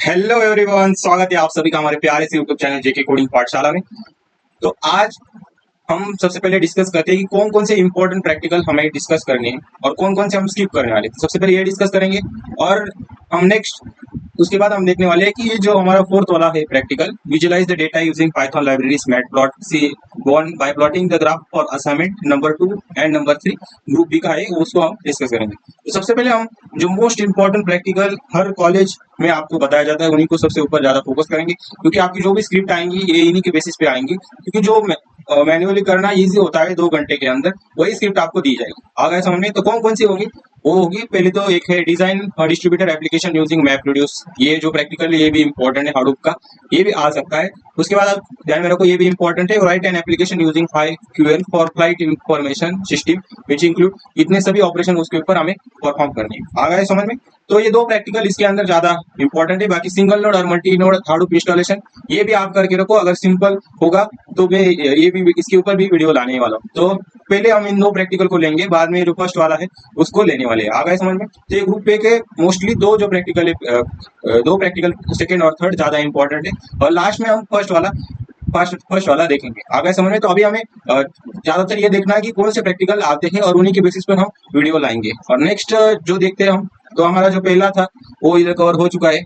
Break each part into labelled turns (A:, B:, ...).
A: Hello everyone, स्वागत है आप सभी का हमारे प्यारे से यूट्यूब चैनल जेके कोडिंग पाठशाला में। तो आज हम सबसे पहले डिस्कस करते हैं कि कौन कौन से इंपॉर्टेंट प्रैक्टिकल हमें डिस्कस करने हैं और कौन कौन से हम स्किप करने वाले हैं। तो सबसे पहले ये डिस्कस करेंगे और हम नेक्स्ट उसके बाद हम देखने वाले हैं कि ये जो हमारा फोर्थ वाला है practical, visualise the data using Python libraries matplot seaborn by plotting the graph for assignment number 2 and number 3 group B का है, उसको हम डिस्कस करेंगे। तो सबसे पहले हम जो मोस्ट इंपॉर्टेंट प्रैक्टिकल हर कॉलेज में आपको बताया जाता है उन्हीं को सबसे ऊपर ज्यादा फोकस करेंगे, क्योंकि आपकी जो भी स्क्रिप्ट आएंगी ये इन्हीं के बेसिस पे आएंगी। क्योंकि जो मैन्युअली करना इजी होता है 2 घंटे के अंदर, वही स्क्रिप्ट आपको दी जाएगी। आ गए समझ में? तो कौन कौन सी होगी? वो होगी, पहले तो एक है design distributor application using map reduce, ये जो प्रैक्टिकल ये भी इंपॉर्टेंट है, हाडूप का ये भी आ सकता है। उसके बाद आप ध्यान में रखो, ये भी इंपॉर्टेंट है, right an application using 5QL for flight information system which include, इतने सभी ऑपरेशन उसके ऊपर हमें परफॉर्म करने हैं। आ गए समझ में? तो ये 2 प्रैक्टिकल इसके अंदर ज्यादा इंपॉर्टेंट है। बाकी सिंगल नोड और मल्टी नोड हाडूप इंस्टॉलेशन ये भी आप करके रखो, अगर सिंपल होगा तो मैं ये भी इसके ऊपर भी वीडियो लाने वाला हूँ। तो पहले हम इन 2 प्रैक्टिकल को लेंगे, बाद में जो फर्स्ट वाला है उसको लेने वाले हैं। आ गए समझ में? तो ये ग्रुप पे के मोस्टली दो जो प्रैक्टिकल है, 2 प्रैक्टिकल सेकंड और थर्ड ज्यादा इंपॉर्टेंट है, और लास्ट में हम फर्स्ट वाला देखेंगे। आ गए समझ में? तो अभी हमें ज्यादातर ये देखना है कि कौन से प्रैक्टिकल आते हैं और उन्हीं के बेसिस पर हम वीडियो लाएंगे। और नेक्स्ट जो देखते हैं हम, तो हमारा जो पहला था वो इधर कवर हो चुका है।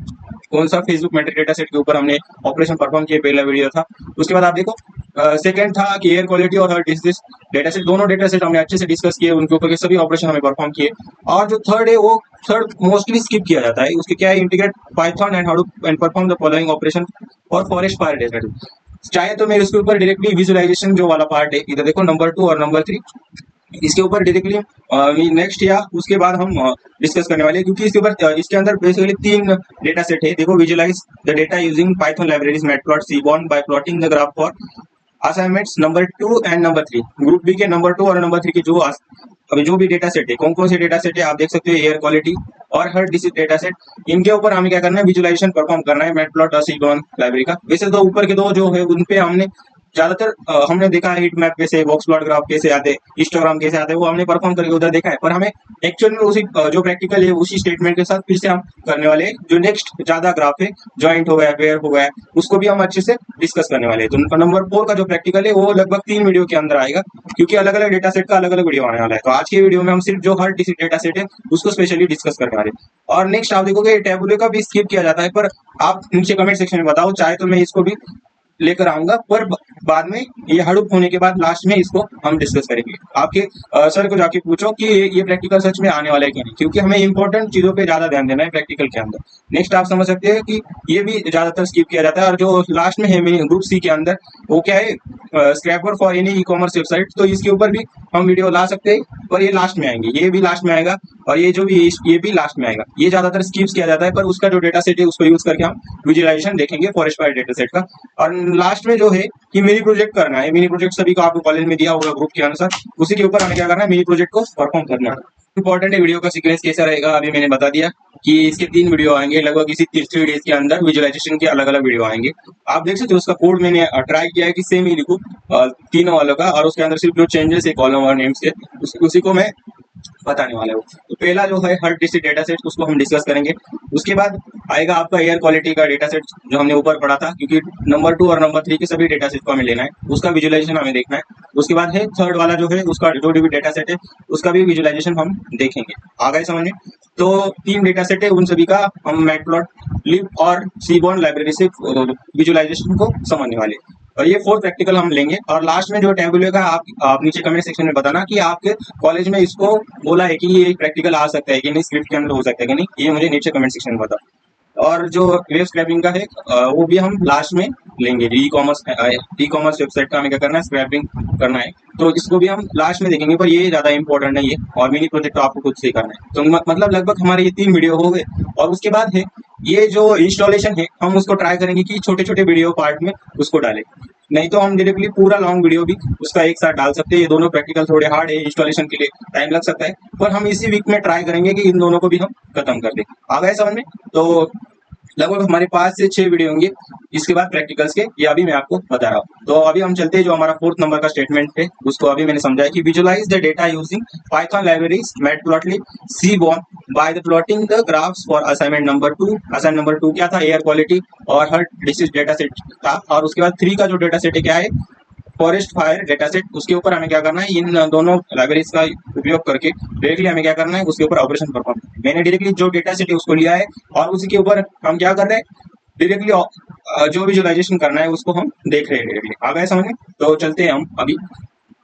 A: कौन सा? फेसबुक मैट्रिक डेटा सेट के ऊपर हमने ऑपरेशन परफॉर्म किए, पहला वीडियो था। उसके बाद आप देखो सेकंड था कि एयर क्वालिटी और डिसीज डेटा सेट, दोनों डेटा सेट हमने अच्छे से डिस्कस किए, उनके ऊपर के सभी ऑपरेशन हमें परफॉर्म किए। और जो थर्ड है वो थर्ड मोस्टली स्किप किया जाता है। उसके क्या है? Integrate Python and Hadoop and perform the following operation for forest fire data. चाहे तो मैं इसके ऊपर डायरेक्टली विजुअलाइजेशन जो वाला पार्ट है, इधर देखो नंबर 2 और नंबर 3, इसके ऊपर डायरेक्टली नेक्स्ट या उसके बाद हम डिस्कस करने वाले हैं। क्योंकि इसके ऊपर इसके अंदर बेसिकली 3 डेटा सेट है। देखो, visualise the data using Python libraries matplot seaborn by plotting the graph for assignments number 2 and number 3, group B के नंबर 2 और नंबर 3 के जो अभी जो भी डेटा सेट है, कौन कौन से डेटा सेट है आप देख सकते हो, एयर क्वालिटी और हर डिसीज डेटा सेट, इनके ऊपर हमें क्या करना है? विजुअलाइजेशन परफॉर्म करना है मैटप्लॉट और सीबॉर्न लाइब्रेरी का। वैसे तो ऊपर के दो जो है उन पे हमने ज्यादातर हमने देखा है, हीट मैप कैसे, बॉक्स प्लॉट ग्राफ कैसे आते, हिस्टोग्राम कैसे आते, वो हमने परफॉर्म करके उधर देखा है। पर हमें एक्चुअल में उसी जो प्रैक्टिकल है उसी स्टेटमेंट के साथ फिर से हम करने वाले हैं। जो नेक्स्ट ज्यादा ग्राफ है, जॉइंट हो गया, पेयर हो गया, उसको भी हम अच्छे से डिस्कस करने वाले हैं। तो नंबर 4 का जो प्रैक्टिकल है वो लगभग 3 वीडियो के अंदर आएगा, क्योंकि अलग अलग डेटा सेट का अलग अलग वीडियो आने वाला है। तो आज के वीडियो में हम सिर्फ जो हर डेटा सेट है उसको स्पेशली डिस्कस करने वाले हैं। और नेक्स्ट आप देखोगे टेबुले का भी स्किप किया जाता है, पर आप नीचे कमेंट सेक्शन में बताओ, चाहे तो मैं इसको भी लेकर आऊंगा, पर बाद में ये हड़ूप होने के बाद लास्ट में इसको हम डिस्कस करेंगे। आपके सर को जाके पूछो कि ये प्रैक्टिकल सच में आने वाला है कि नहीं, क्योंकि हमें इंपॉर्टेंट चीजों पे ज्यादा ध्यान देना है प्रैक्टिकल के अंदर। नेक्स्ट आप समझ सकते हैं कि ये भी ज्यादातर स्किप किया जाता है। और जो लास्ट में है ग्रुप सी के अंदर, वो क्या है? Scraper for any e commerce website, तो इसके ऊपर भी हम वीडियो ला सकते हैं, पर ये लास्ट में आएंगे, ये भी लास्ट में आएगा, और ये जो भी ये भी लास्ट में आएगा। ये ज्यादातर स्किप किया जाता है, पर उसका जो डेटा सेट है उसको यूज करके हम विजुअलाइजेशन देखेंगे फॉरेस्ट फायर डेटा सेट का। और लास्ट में जो है कि मिनी प्रोजेक्ट करना है। मिनी प्रोजेक्ट सभी को आपको कॉलेज में दिया होगा ग्रुप के अनुसार, उसी के ऊपर हमें क्या करना है? मिनी प्रोजेक्ट को परफॉर्म करना है। इंपॉर्टेंट है, वीडियो का सीक्वेंस कैसा रहेगा अभी मैंने बता दिया कि इसके 3 वीडियो आएंगे, लगभग इसी 3 डेज के अंदर विजुअलाइजेशन के अलग अलग वीडियो आएंगे। आप देख सकते हो, उसका कोड मैंने ट्राई किया है कि सेम ही लिखूं तीनों वालों का, और उसके अंदर सिर्फ जो चेंजेस है कॉलम और नेम्स के, उसी को मैं बताने वाला हूँ। तो पहला जो है हर डिस्ट्रिक्ट डेटा सेट, उसको हम डिस्कस करेंगे। उसके बाद आएगा आपका एयर क्वालिटी का डेटा सेट, जो हमने ऊपर पढ़ा था, क्योंकि नंबर 2 और नंबर 3 के सभी डेटा सेट को हमें लेना है, उसका विजुअलाइजेशन हमें देखना है। उसके बाद है थर्ड वाला जो है, उसका जो भी डेटा सेट है उसका भी विजुअलाइजेशन हम देखेंगे। आ गए समझ में? तो 3 डेटा सेट है, उन सभी का हम मैटप्लॉटलिब और सीबॉर्न लाइब्रेरी से विजुअलाइजेशन को समझने वाले। और ये 4 प्रैक्टिकल हम लेंगे। और लास्ट में जो टेबुलर का आप नीचे कमेंट सेक्शन में बताना कि आपके कॉलेज में इसको बोला है कि ये प्रैक्टिकल आ सकता है कि नहीं, स्क्रिप्ट के अंदर हो सकता है कि नहीं, ये मुझे नीचे कमेंट सेक्शन में बताओ। और जो वेब स्क्रैपिंग का है वो भी हम लास्ट में लेंगे। ई कॉमर्स वेबसाइट का हमें क्या करना है? स्क्रैपिंग करना है, तो इसको भी हम लास्ट में देखेंगे, पर ये ज्यादा इंपॉर्टेंट नहीं है। और मिनी प्रोजेक्ट तो आपको खुद से करना है। तो मतलब लगभग हमारे ये 3 वीडियो हो गए। और उसके बाद है ये जो इंस्टॉलेशन है, हम उसको ट्राई करेंगे कि छोटे छोटे वीडियो पार्ट में उसको डालें, नहीं तो हम डायरेक्टली पूरा लॉन्ग वीडियो भी उसका एक साथ डाल सकते हैं। ये दोनों प्रैक्टिकल थोड़े हार्ड है, इंस्टॉलेशन के लिए टाइम लग सकता है, पर हम इसी वीक में ट्राई करेंगे कि इन दोनों को भी हम खत्म कर दें। आ गए समझ में? तो लगभग हमारे 5 से 6 वीडियो होंगे इसके बाद प्रैक्टिकल्स के ये अभी मैं आपको बता रहा हूँ। तो अभी हम चलते हैं जो हमारा 4th नंबर का स्टेटमेंट है उसको अभी मैंने समझाया कि visualise the data using Python libraries matplotlib seaborn by the plotting the graphs for assignment number 2। Assignment number 2 क्या था, एयर क्वालिटी और हर डिसीज डेटा सेट था। और उसके बाद 3 का जो डेटा सेट है क्या है, फॉरेस्ट फायर डेटा सेट। उसके ऊपर हमें क्या करना है, इन दोनों लाइब्रेरीज का उपयोग करके डायरेक्टली हमें क्या करना है, उसके ऊपर ऑपरेशन परफॉर्म करना है। मैंने डायरेक्टली जो डेटा सेट है उसको लिया है और उसी के ऊपर हम क्या कर रहे हैं, डायरेक्टली जो विजुअलाइजेशन करना है उसको हम देख रहे हैं डायरेक्टली। आ गए समझ में? तो चलते हैं हम अभी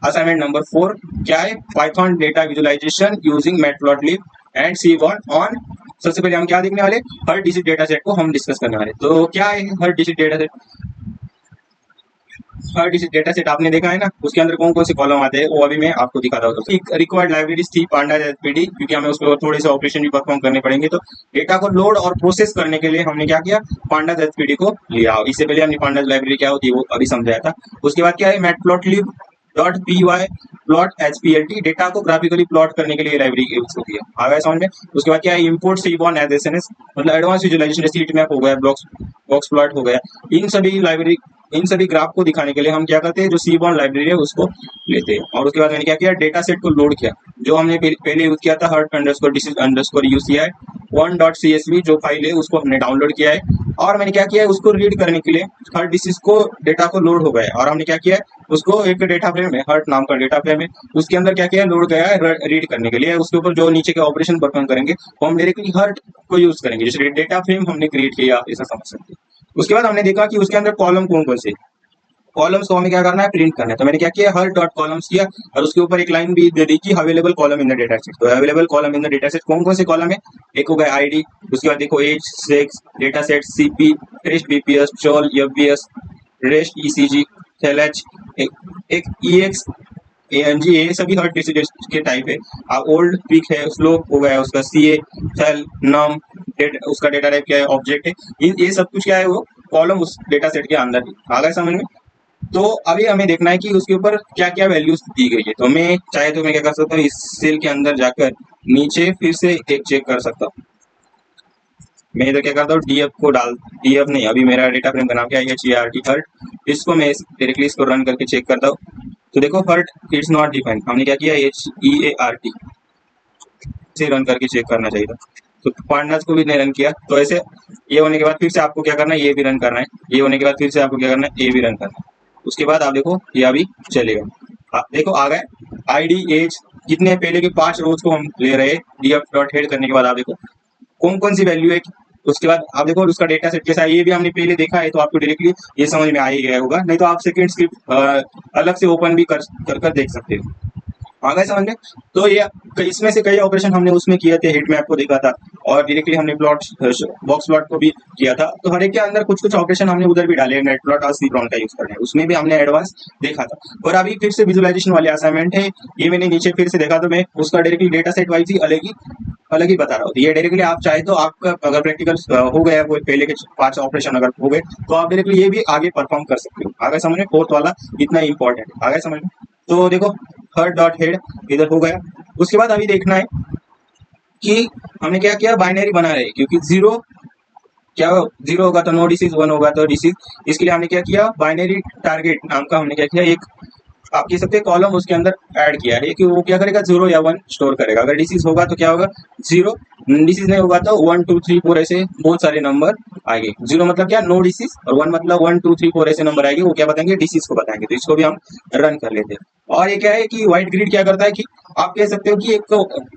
A: असाइनमेंट नंबर 4 क्या है, Python data visualisation using matplotlib and seaborn on. सबसे पहले हम क्या देखने वाले, हर डिजिट डेटा सेट को हम डिस्कस करने वाले। तो क्या है हर डिजिट डेटा सेट? हर डिजिट डेटा सेट आपने देखा है ना, उसके अंदर कौन कौन से कॉलम आते हैं वो अभी मैं आपको दिखाता हूँ। एक रिक्वायर्ड लाइब्रेरीज थी पांडास एचपीडी, क्योंकि हमें उसके थोड़े से ऑपरेशन भी परफॉर्म करने पड़ेंगे। तो डेटा को लोड और प्रोसेस करने के लिए हमने क्या किया, पांडास एचपीडी को लिया। इससे पहले हमने पांडास लाइब्रेरी क्या होती है वो अभी समझाया था। उसके बाद क्या है, matplotlib dot P Y plot H P L T, data को ग्राफिकली प्लॉट करने के लिए लाइब्रेरी यूज होती है। आ गया समझ में? उसके बाद क्या है, इंपोर्ट सीबॉर्न एज एसएनएस, मतलब एडवांस विजुअलाइजेशन, हीट मैप हो गया, बॉक्स प्लॉट हो गया। इन सभी ग्राफ को दिखाने के लिए हम क्या करते हैं, जो सीबॉर्न लाइब्रेरी है उसको लेते हैं। और उसके बाद मैंने क्या किया, डेटा सेट को लोड किया। जो हमने पहले यूज किया था heart underscore disease underscore UCI 1.csv जो फाइल है उसको हमने डाउनलोड किया है। और मैंने क्या किया है, उसको रीड करने के लिए हर्ट डिसीज को डेटा को लोड हो गया और हमने क्या किया है, उसको एक डेटा फ्रेम है, हर्ट नाम का डेटा फ्रेम है, उसके अंदर क्या किया है, लोड गया है रीड करने के लिए। उसके ऊपर जो नीचे के ऑपरेशन परफॉर्म करेंगे वो हम डायरेक्टली हर्ट को यूज करेंगे, जैसे डेटा फ्रेम हमने क्रिएट किया, आप ऐसा समझ सकते हैं। उसके बाद हमने देखा कि उसके अंदर कॉलम कौन कौन से, कॉलम्स को हमें क्या करना है, प्रिंट करना है। तो मैंने क्या किया, हर डॉट कॉलम्स किया और उसके ऊपर एक लाइन भी दे दी कि available column in the data set. तो available column in the data set कौन कौन से कॉलम है, एक हो गया आईडी, उसके बाद देखो age, sex, data set, CP, rest BPS, chol, FBS, rest ECG, LH, एक ईएक्स, एएनजी, ये सभी हर के टाइप है। ओल्ड पिक है, स्लोप हो गया उसका, सीए, सेल, नम, उसका डेटा टाइप क्या है, ऑब्जेक्ट है। ये सब कुछ क्या है, वो कॉलम उस डेटा सेट के अंदर है। आ गया समझ में? तो अभी हमें देखना है कि उसके ऊपर क्या क्या वैल्यूज दी गई है। तो मैं चाहे तो मैं क्या कर सकता हूँ, इस सेल के अंदर जाकर नीचे फिर से एक चेक कर सकता हूँ। मैं इधर क्या करता हूँ, डीएफ को डाल, डीएफ नहीं, अभी मेरा डेटा फ्रेम का नाम क्या है, HERT हर्ट। इसको मैं डायरेक्टली इसको रन करके चेक करता हूँ। तो देखो हर्ट इट्स नॉट डिफाइंड, हमने क्या किया, HEART से रन करके चेक करना चाहिए था। तो पांडास को भी नहीं रन किया। तो ऐसे ये होने के बाद फिर से आपको क्या करना है, ये भी रन करना है। ये होने के बाद फिर से आपको क्या करना है, ये भी रन करना है। उसके बाद आप देखो ये अभी चलेगा। देखो आ गए आईडी, एज, कितने पहले के 5 रोज को हम ले रहे हैं। डीएफ डॉट हेड करने के बाद आप देखो कौन कौन सी वैल्यू है। उसके बाद आप देखो उसका डेटा सेट कैसा है, ये भी हमने पहले देखा है, तो आपको डायरेक्टली ये समझ में आ ही गया होगा। नहीं तो आप सेकंड स्क्रिप्ट अलग से ओपन भी कर देख सकते हो। आ गए समझ में? तो ये इसमें से कई ऑपरेशन हमने उसमें किए थे, हिट मैप को देखा था और डायरेक्टली हमने प्लॉट बॉक्स प्लॉट को भी किया था। तो हर एक के अंदर कुछ कुछ ऑपरेशन हमने उधर भी डाले, नेट प्लॉट और सीप्रॉन का यूज करना है, उसमें भी हमने एडवांस देखा था। और अभी फिर से विजुअलाइजेशन वाले असाइनमेंट है, ये मैंने नीचे फिर से देखा, तो मैं उसका डायरेक्टली डेटा सेट वाइज ही अलग ही बता रहा हूँ। ये डायरेक्टली आप चाहे तो आपका अगर प्रैक्टिकल हो गया, कोई पहले के 5 ऑपरेशन अगर हो गए तो आप डायरेक्टली ये भी आगे परफॉर्म कर सकते हो। आगे समझ में? 4th वाला इतना इंपॉर्टेंट है। आगे समझ में? तो देखो हर डॉट हेड इधर हो गया। उसके बाद अभी देखना है कि हमने क्या किया, बाइनरी बना रहे, क्योंकि जीरो होगा तो नो डिसीज, 1 होगा तो डिसीज। इसके लिए हमने क्या किया, बाइनरी टारगेट नाम का हमने क्या किया, एक आप कह सकते हैं कॉलम उसके अंदर ऐड किया है कि वो क्या करेगा, 0 या 1 स्टोर करेगा। अगर डिसीज होगा तो क्या होगा, 0, डिसीज नहीं होगा तो 1 2 3 4 ऐसे बहुत सारे नंबर आएंगे। 0 मतलब क्या, नो डिसीज, और 1 मतलब 1 2 3 4 ऐसे नंबर आएंगे, वो क्या बताएंगे, डिसीज को बताएंगे। तो इसको भी हम रन कर लेते हैं। और ये क्या है कि व्हाइट ग्रिड क्या करता है कि आप कह सकते हो कि एक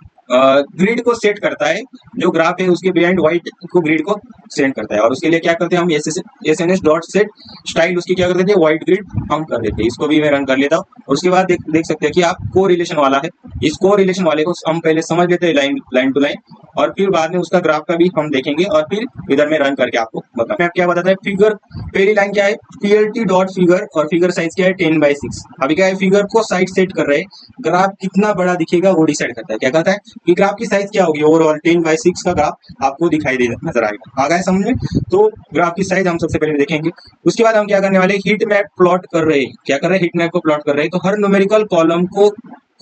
A: ग्रिड को सेट करता है, जो ग्राफ है उसके बिहाइंड व्हाइट को ग्रिड को सेट करता है। और उसके लिए क्या करते हैं हम, एसएनएस डॉट सेट स्टाइल उसकी क्या करते थे, व्हाइट ग्रिड हम कर देते हैं। इसको भी मैं रन कर लेता हूँ। उसके बाद देख सकते हैं कि आप को रिलेशन वाला है, इस को रिलेशन वाले को हम पहले समझ लेते हैं लाइन टू लाइन, और फिर बाद में उसका ग्राफ का भी हम देखेंगे और फिर इधर में रन करके आपको बताऊँ। क्या बताता है, फिगर पहली लाइन क्या है, पीएलटी डॉट फिगर, और फिगर साइज क्या है, 10/6। अभी क्या है, फिगर को साइड सेट कर रहे हैं, ग्राफ कितना बड़ा दिखेगा वो डिसाइड करता है। क्या कहता है कि ग्राफ की साइज क्या होगी, ओवरऑल 10/6 का ग्राफ आपको दिखाई दे नजर आएगा। आ गया समझ में? तो ग्राफ की साइज हम सबसे पहले देखेंगे। उसके बाद हम क्या करने वाले, हीट मैप प्लॉट कर रहे हैं। क्या कर रहे हैं, हीट मैप को प्लॉट कर रहे हैं। तो हर न्यूमेरिकल कॉलम को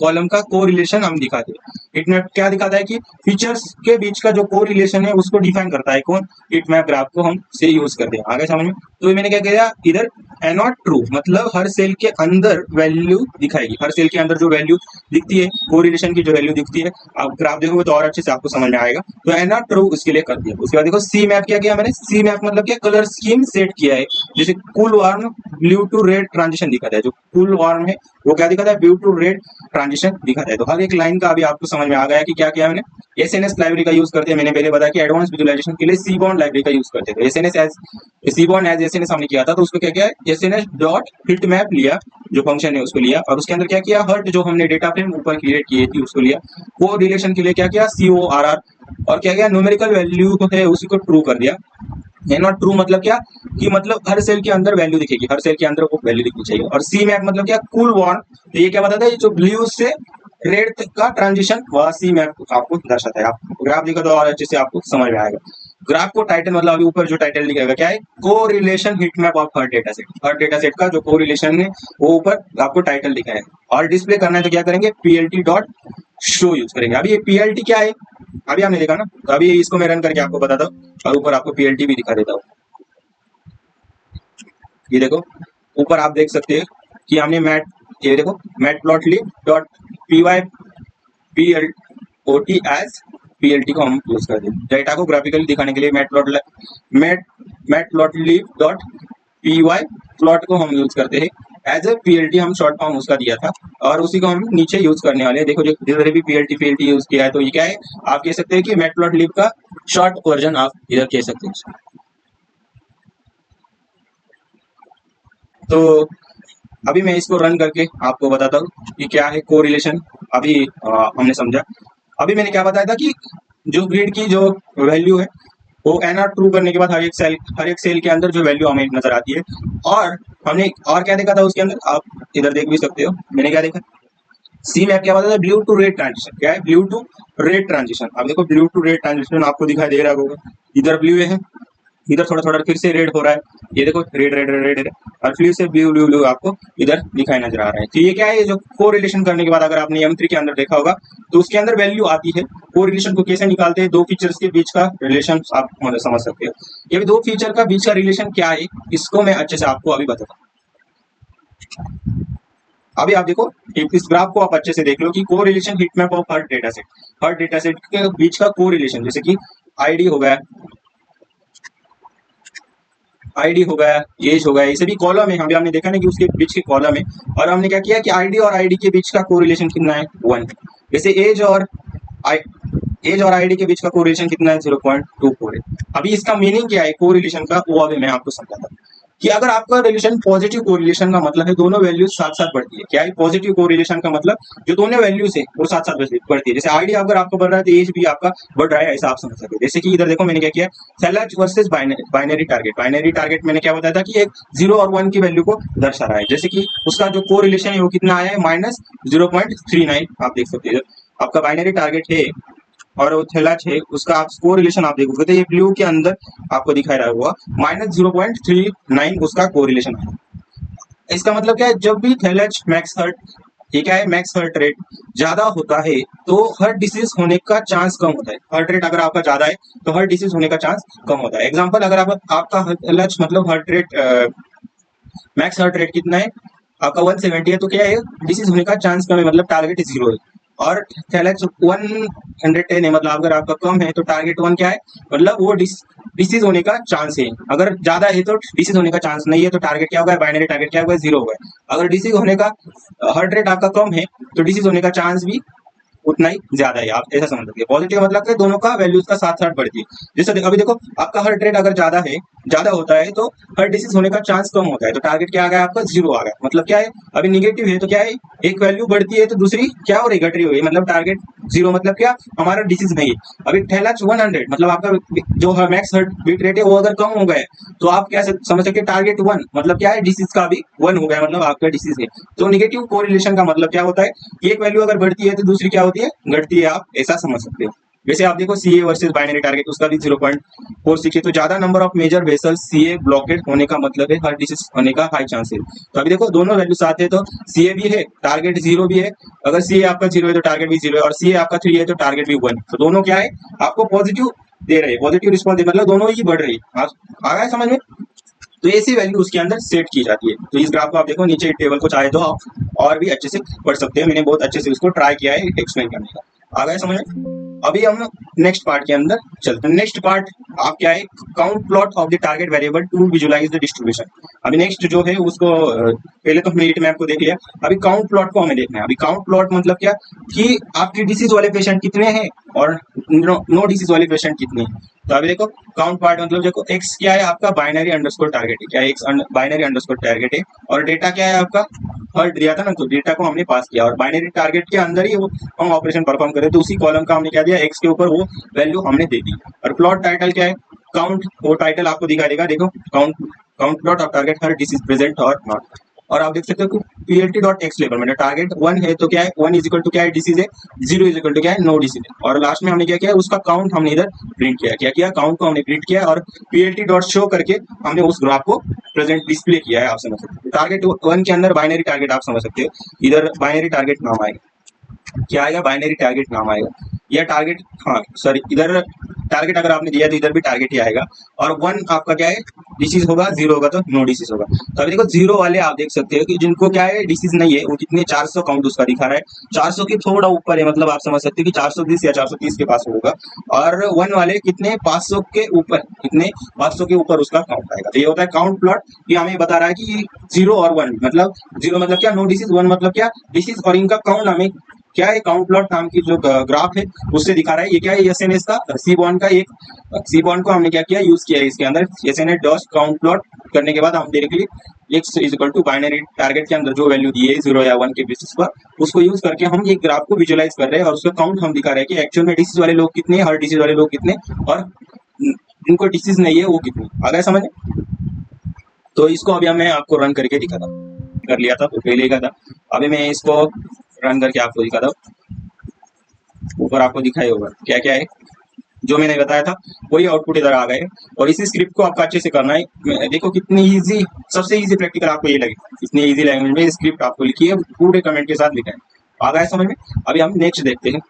A: कॉलम का कोरिलेशन हम दिखाते हैं। हीट मैप क्या दिखाता है कि फीचर्स के बीच का जो कोरिलेशन है उसको डिफाइन करता है कौन, हीट मैप ग्राफ को हम से यूज करते हैं। आगे समझ में। तो मैंने क्या किया इधर है नॉट ट्रू, मतलब हर सेल के अंदर वैल्यू दिखाएगी, हर सेल के अंदर जो वैल्यू दिखती है कोरिलेशन की जो वैल्यू दिखती है, आप ग्राफ देखोगे तो और अच्छे से आपको समझ में आएगा। तो है नॉट ट्रू उसके लिए कर दिया। उसके बाद देखो सी मैप क्या किया मैंने, सी मैप मतलब क्या कलर स्कीम सेट किया है। जैसे cool warm blue to red transition दिखाता है, जो कूल वार्म है वो क्या दिखाता है, ब्लू टू रेड ट्रांजिशन दिखाता है। तो हर एक लाइन का अभी आपको समझ में आ गया कि क्या किया मैंने। एसएनएस लाइब्रेरी का यूज करते हैं, मैंने पहले बताया कि एडवांस विजुअलाइजेशन के लिए सीबॉन्ड लाइब्रेरी का यूज करते थे। एसएनएस एज सीबॉन्ड एज एसएनएस हमने किया था, तो उसको क्या किया एसएनएस डॉट हिट मैप लिया, जो फंक्शन है उसको लिया, और उसके अंदर क्या किया हर्ट जो हमने डेटा फ्रेम ऊपर क्रिएट किए थी उसको लिया। को रिलेशन के लिए क्या किया CORR, और क्या किया न्यूमेरिकल वैल्यू है उसी को ट्रू कर दिया। है नॉट ट्रू मतलब क्या कि मतलब हर सेल के अंदर वैल्यू दिखेगी, हर सेल के अंदर वो वैल्यू दिखनी चाहिए। और सी मैप मतलब क्या कूल वार्म, तो ये क्या बताता है जो ब्लू से रेड तक का ट्रांजिशन वह सी मैप आपको दर्शाता है। आप ग्राफ देखो तो और अच्छे से आपको समझ में आएगा। ग्राफ को टाइटल मतलब अभी ऊपर जो टाइटल लिखेगा क्या है, correlation heat map of her data set. Her data set का जो कोरिलेशन है वो ऊपर आपको टाइटल लिखा है। और डिस्प्ले करना है तो क्या करेंगे PLT डॉट शो यूज करेंगे। अभी ये PLT क्या है अभी आपने देखा ना, तो अभी इसको मैं रन करके आपको बताता हूँ और ऊपर आपको PLT भी दिखा देता हूँ। ये देखो ऊपर आप देख सकते हैं कि हमने मैट, ये देखो matplotlib dot PYPLOT as PLT को हम यूज करते हैं डेटा को ग्राफिकली दिखाने के लिए। मैटप्लॉटलिब डॉट PY प्लॉट को हम यूज करते हैं एज ए PLT, हम शॉर्ट फॉर्म उसका दिया था और उसी को हम नीचे यूज करने वाले हैं। देखो जो जिधर भी PLT यूज किया है तो ये क्या है, आप कह सकते हैं कि मैटप्लॉटलिब का शॉर्ट वर्जन आप इधर कह सकते हैं। तो अभी मैं इसको रन करके आपको बताता हूँ कि क्या है कोरिलेशन। अभी हमने समझा। अभी मैंने क्या बताया था कि जो ग्रिड की जो वैल्यू है वो NR ट्रू करने के बाद हर एक सेल के अंदर जो वैल्यू हमें नजर आती है। और हमने और क्या देखा था उसके अंदर, आप इधर देख भी सकते हो मैंने क्या देखा। सी मैप क्या बताता है, ब्लू टू रेड ट्रांजिशन। क्या है ब्लू टू रेड ट्रांजिशन। अब देखो ब्लू टू रेड ट्रांजिशन आपको दिखाई दे रहा होगा, इधर ब्लू है, इधर थोड़ा थोड़ा फिर से रेड हो रहा है, ये देखो रेड रेड रेड रेड, और फिर से ब्लू ब्लू ब्लू आपको इधर दिखाई नजर आ रहा है। तो ये क्या है, जो कोरिलेशन करने के बाद अगर आपने M3 के अंदर देखा होगा तो उसके अंदर वैल्यू आती है। कोरिलेशन को कैसे निकालते हैं, दो फीचर्स के बीच का रिलेशन आप समझ सकते हो। ये दो फीचर का बीच का रिलेशन क्या है इसको मैं अच्छे से आपको अभी बताता हूँ। अभी आप देखो इस ग्राफ को आप अच्छे से देख लो कि correlation heat map of her data set के बीच का कोरिलेशन, जैसे कि आईडी हो गया, आईडी हो गया, एज हो गया, ये सभी कॉलम है। अभी हमने देखा ना कि उसके बीच के कॉलम है, और हमने क्या किया कि आईडी और आईडी के बीच का कोरिलेशन कितना है 1। जैसे एज और आईडी के बीच का कोरिलेशन कितना है 0.24 है। अभी इसका मीनिंग क्या है कोरिलेशन का, वो अभी मैं आपको समझाता हूँ कि अगर आपका रिलेशन पॉजिटिव कोरिलेशन का मतलब है दोनों वैल्यूज साथ साथ बढ़ती है। क्या है पॉजिटिव कोरिलेशन का मतलब, जो दोनों वैल्यूज है वो साथ साथ बढ़ती है। जैसे आईडी अगर आपका बढ़ रहा है तो एज भी आपका बढ़ रहा है, ऐसा आप समझ सकते हैं। जैसे कि इधर देखो मैंने क्या किया, select versus binary target. Binary target मैंने क्या बताया था कि एक 0 और 1 की वैल्यू को दर्शा रहा है। जैसे कि उसका जो कोरिलेशन है वो कितना आया है -0.39। आप देख सकते हैं आपका बाइनरी टारगेट है और वो थैलाच है, उसका आप कोरिलेशन आप देखोगे तो ये ब्लू के अंदर आपको दिखाई रहा हुआ -0.39 उसका कोरिलेशन है। इसका मतलब क्या है, जब भी थैलाच मैक्स हर्ट, ये क्या है मैक्स हर्ट रेट ज्यादा होता है तो हर्ट डिसीज होने का चांस कम होता है। हर्ट रेट अगर आपका ज्यादा है तो हर्ट डिसीज होने का चांस कम होता है। एग्जांपल अगर आपका थैलाच मतलब heart rate max heart rate कितना है आपका 170 है, तो क्या है डिसीज होने का चांस कम है, मतलब टारगेट 0 है। और थैलेक्स 110 है, मतलब अगर आपका कम है तो टारगेट 1 क्या है, मतलब वो डिसीज होने का चांस है। अगर ज्यादा है तो डिसीज होने का चांस नहीं है, तो टारगेट क्या होगा, बाइनरी टारगेट क्या होगा 0 होगा। अगर डिसीज होने का हर्ट रेट आपका कम है तो डिसीज होने का चांस भी उतना ही ज्यादा है, आप ऐसा समझ सकते हैं। पॉजिटिव मतलब कि दोनों का वैल्यूज का साथ साथ बढ़ती है। जैसे अभी देखो आपका हर्ट रेट अगर ज्यादा होता है तो हर्ट डिसीज होने का चांस कम होता है, तो टारगेट क्या आ गया आपका 0 आ गया। मतलब क्या है, अभी निगेटिव है तो क्या है, एक वैल्यू बढ़ती है तो दूसरी क्या हो रही घट रही हुई, मतलब टारगेट 0 मतलब क्या हमारा डिसीज नहीं है। अभी थैलाच 100 मतलब आपका जो मैक्स हर्ट बीट रेट है वो अगर कम हो गया तो आप क्या समझ सकते हैं टारगेट 1 मतलब क्या है, डिसीज का भी 1 हो गया, मतलब आपका डिसीज है। तो निगेटिव कोरिलेशन का मतलब क्या होता है, एक वैल्यू अगर बढ़ती है तो दूसरी क्या होती है, घटती है, आप ऐसा समझ सकते हो। वैसे आप देखो सीए वर्सेस बाइनरी टारगेट उसका भी 0.46 है, तो ज्यादा number of major vessel CA blockade होने का मतलब है हार्ट डिसीज होने का हाई चांस है। तो अभी देखो दोनों वैल्यूज आते हैं, तो सीए भी है टारगेट 0 भी है। अगर सीए आपका 0 है तो टारगेट भी 0 है, और सीए आपका 3 है तो टारगेट भी 1 है। तो दोनों क्या है, आपको पॉजिटिव दे रहे हैं, पॉजिटिव रिस्पॉन्स दे, मतलब दोनों ही बढ़ रही है। आ गया समझ में? तो ऐसी वैल्यू उसके अंदर सेट की जाती है। तो इस ग्राफ को आप देखो, नीचे टेबल को चाहे तो आप और भी अच्छे से पढ़ सकते हैं, मैंने बहुत अच्छे से उसको ट्राई किया है एक्सप्लेन करने का। आ गया समझ में? अभी हम नेक्स्ट पार्ट के अंदर चलते हैं। नेक्स्ट पार्ट आप क्या है, count plot of the target variable to visualise the distribution. अभी नेक्स्ट जो है उसको पहले तो हमने हीट मैप को देख लिया, अभी काउंट प्लॉट को हमें देखना है। अभी काउंट प्लॉट मतलब क्या, कि आपके डिसीज वाले पेशेंट कितने हैं और नो डिसीज वाले पेशेंट कितने हैं। तो अभी देखो काउंट पार्ट मतलब देखो एक्स क्या है आपका, बाइनरी अंडरस्कोर टारगेट है, क्या एक्स बाइनरी अंडरस्कोर टारगेट है, और डेटा क्या है आपका, हर्ट दिया था ना, तो डेटा को हमने पास किया और बाइनरी टारगेट के अंदर ही वो हम ऑपरेशन परफॉर्म करें, तो उसी कॉलम का हमने क्या दिया, एक्स के ऊपर वो वैल्यू हमने दे दी। और प्लॉट टाइटल क्या है, काउंट, वो टाइटल आपको दिखाई देगा, देखो count plot of target her disease present और नॉट। और आप देख सकते हो कि पीएलटी डॉट एक्स लेबल में टारगेट 1 है तो क्या है, 1 इज इक्वल टू क्या है, डिसीज है, 0 इज इक्वल टू क्या है, नो डिसीज है। और लास्ट में हमने क्या किया, उसका काउंट हमने इधर प्रिंट किया, क्या किया, काउंट को हमने प्रिंट किया और पीएलटी डॉट शो करके हमने उस ग्राफ को प्रेजेंट डिस्प्ले किया है। आप समझ सकते हो टारगेट 1 के अंदर बाइनरी टारगेट, आप समझ सकते हो इधर बाइनरी टारगेट नाम आएगा, क्या आएगा, बाइनरी टारगेट नाम आएगा, या टारगेट, हाँ सॉरी, इधर टारगेट अगर आपने दिया तो इधर भी टारगेट ही आएगा। और 1 आपका क्या है, डिसीज होगा, 0 होगा तो नो डिसीज होगा। तो अभी देखो 0 वाले आप देख सकते हो कि जिनको क्या है, डिसीज नहीं है, वो कितने 400 काउंट उसका दिखा रहा है, 400 के थोड़ा ऊपर है, मतलब आप समझ सकते हो कि 420 या 430 के पास होगा। और 1 वाले कितने, 500 के ऊपर, कितने 500 के ऊपर उसका काउंट आएगा। तो ये होता है काउंट प्लॉट, ये हमें बता रहा है कि 0 और 1 मतलब 0 मतलब क्या, नो डिसीज, 1 मतलब क्या, डिसीज, और इनका काउंट हमें क्या है, काउंट प्लॉट नाम की जो ग्राफ है उससे दिखा रहा है। ये क्या है, एसएनएस का सी बॉन्ड का एक, सी बॉन्ड को हमने क्या किया, यूज किया है इसके अंदर। एसएनएस डॉट काउंट प्लॉट करने के बाद हम directly X is equal to binary target के अंदर जो वैल्यू दी है 0 या 1 के बेसिस पर, उसको यूज करके हम ये ग्राफ को विजुअलाइज कर रहे हैं और उसका काउंट हम दिखा रहे हैं कि एक्चुअल में डिसीज वाले लोग कितने, हर डिसीज वाले लोग कितने, और जिनको डिसीज नहीं है वो कितने। आ गया समझ? तो इसको अभी मैं आपको रन करके दिखाता हूँ, कर लिया था तो पहले का था, अभी मैं इसको रन करके आपको दिखाता हूँ। ऊपर आपको दिखाई होगा क्या क्या है, जो मैंने बताया था वही आउटपुट इधर आ गए। और इसी स्क्रिप्ट को आपको अच्छे से करना है। देखो कितनी इजी, सबसे इजी प्रैक्टिकल आपको ये लगे, इतनी इजी लैंग्वेज में स्क्रिप्ट आपको लिखी है, पूरे कमेंट के साथ लिखा है। आ गया समझ में? अभी हम नेक्स्ट देखते हैं।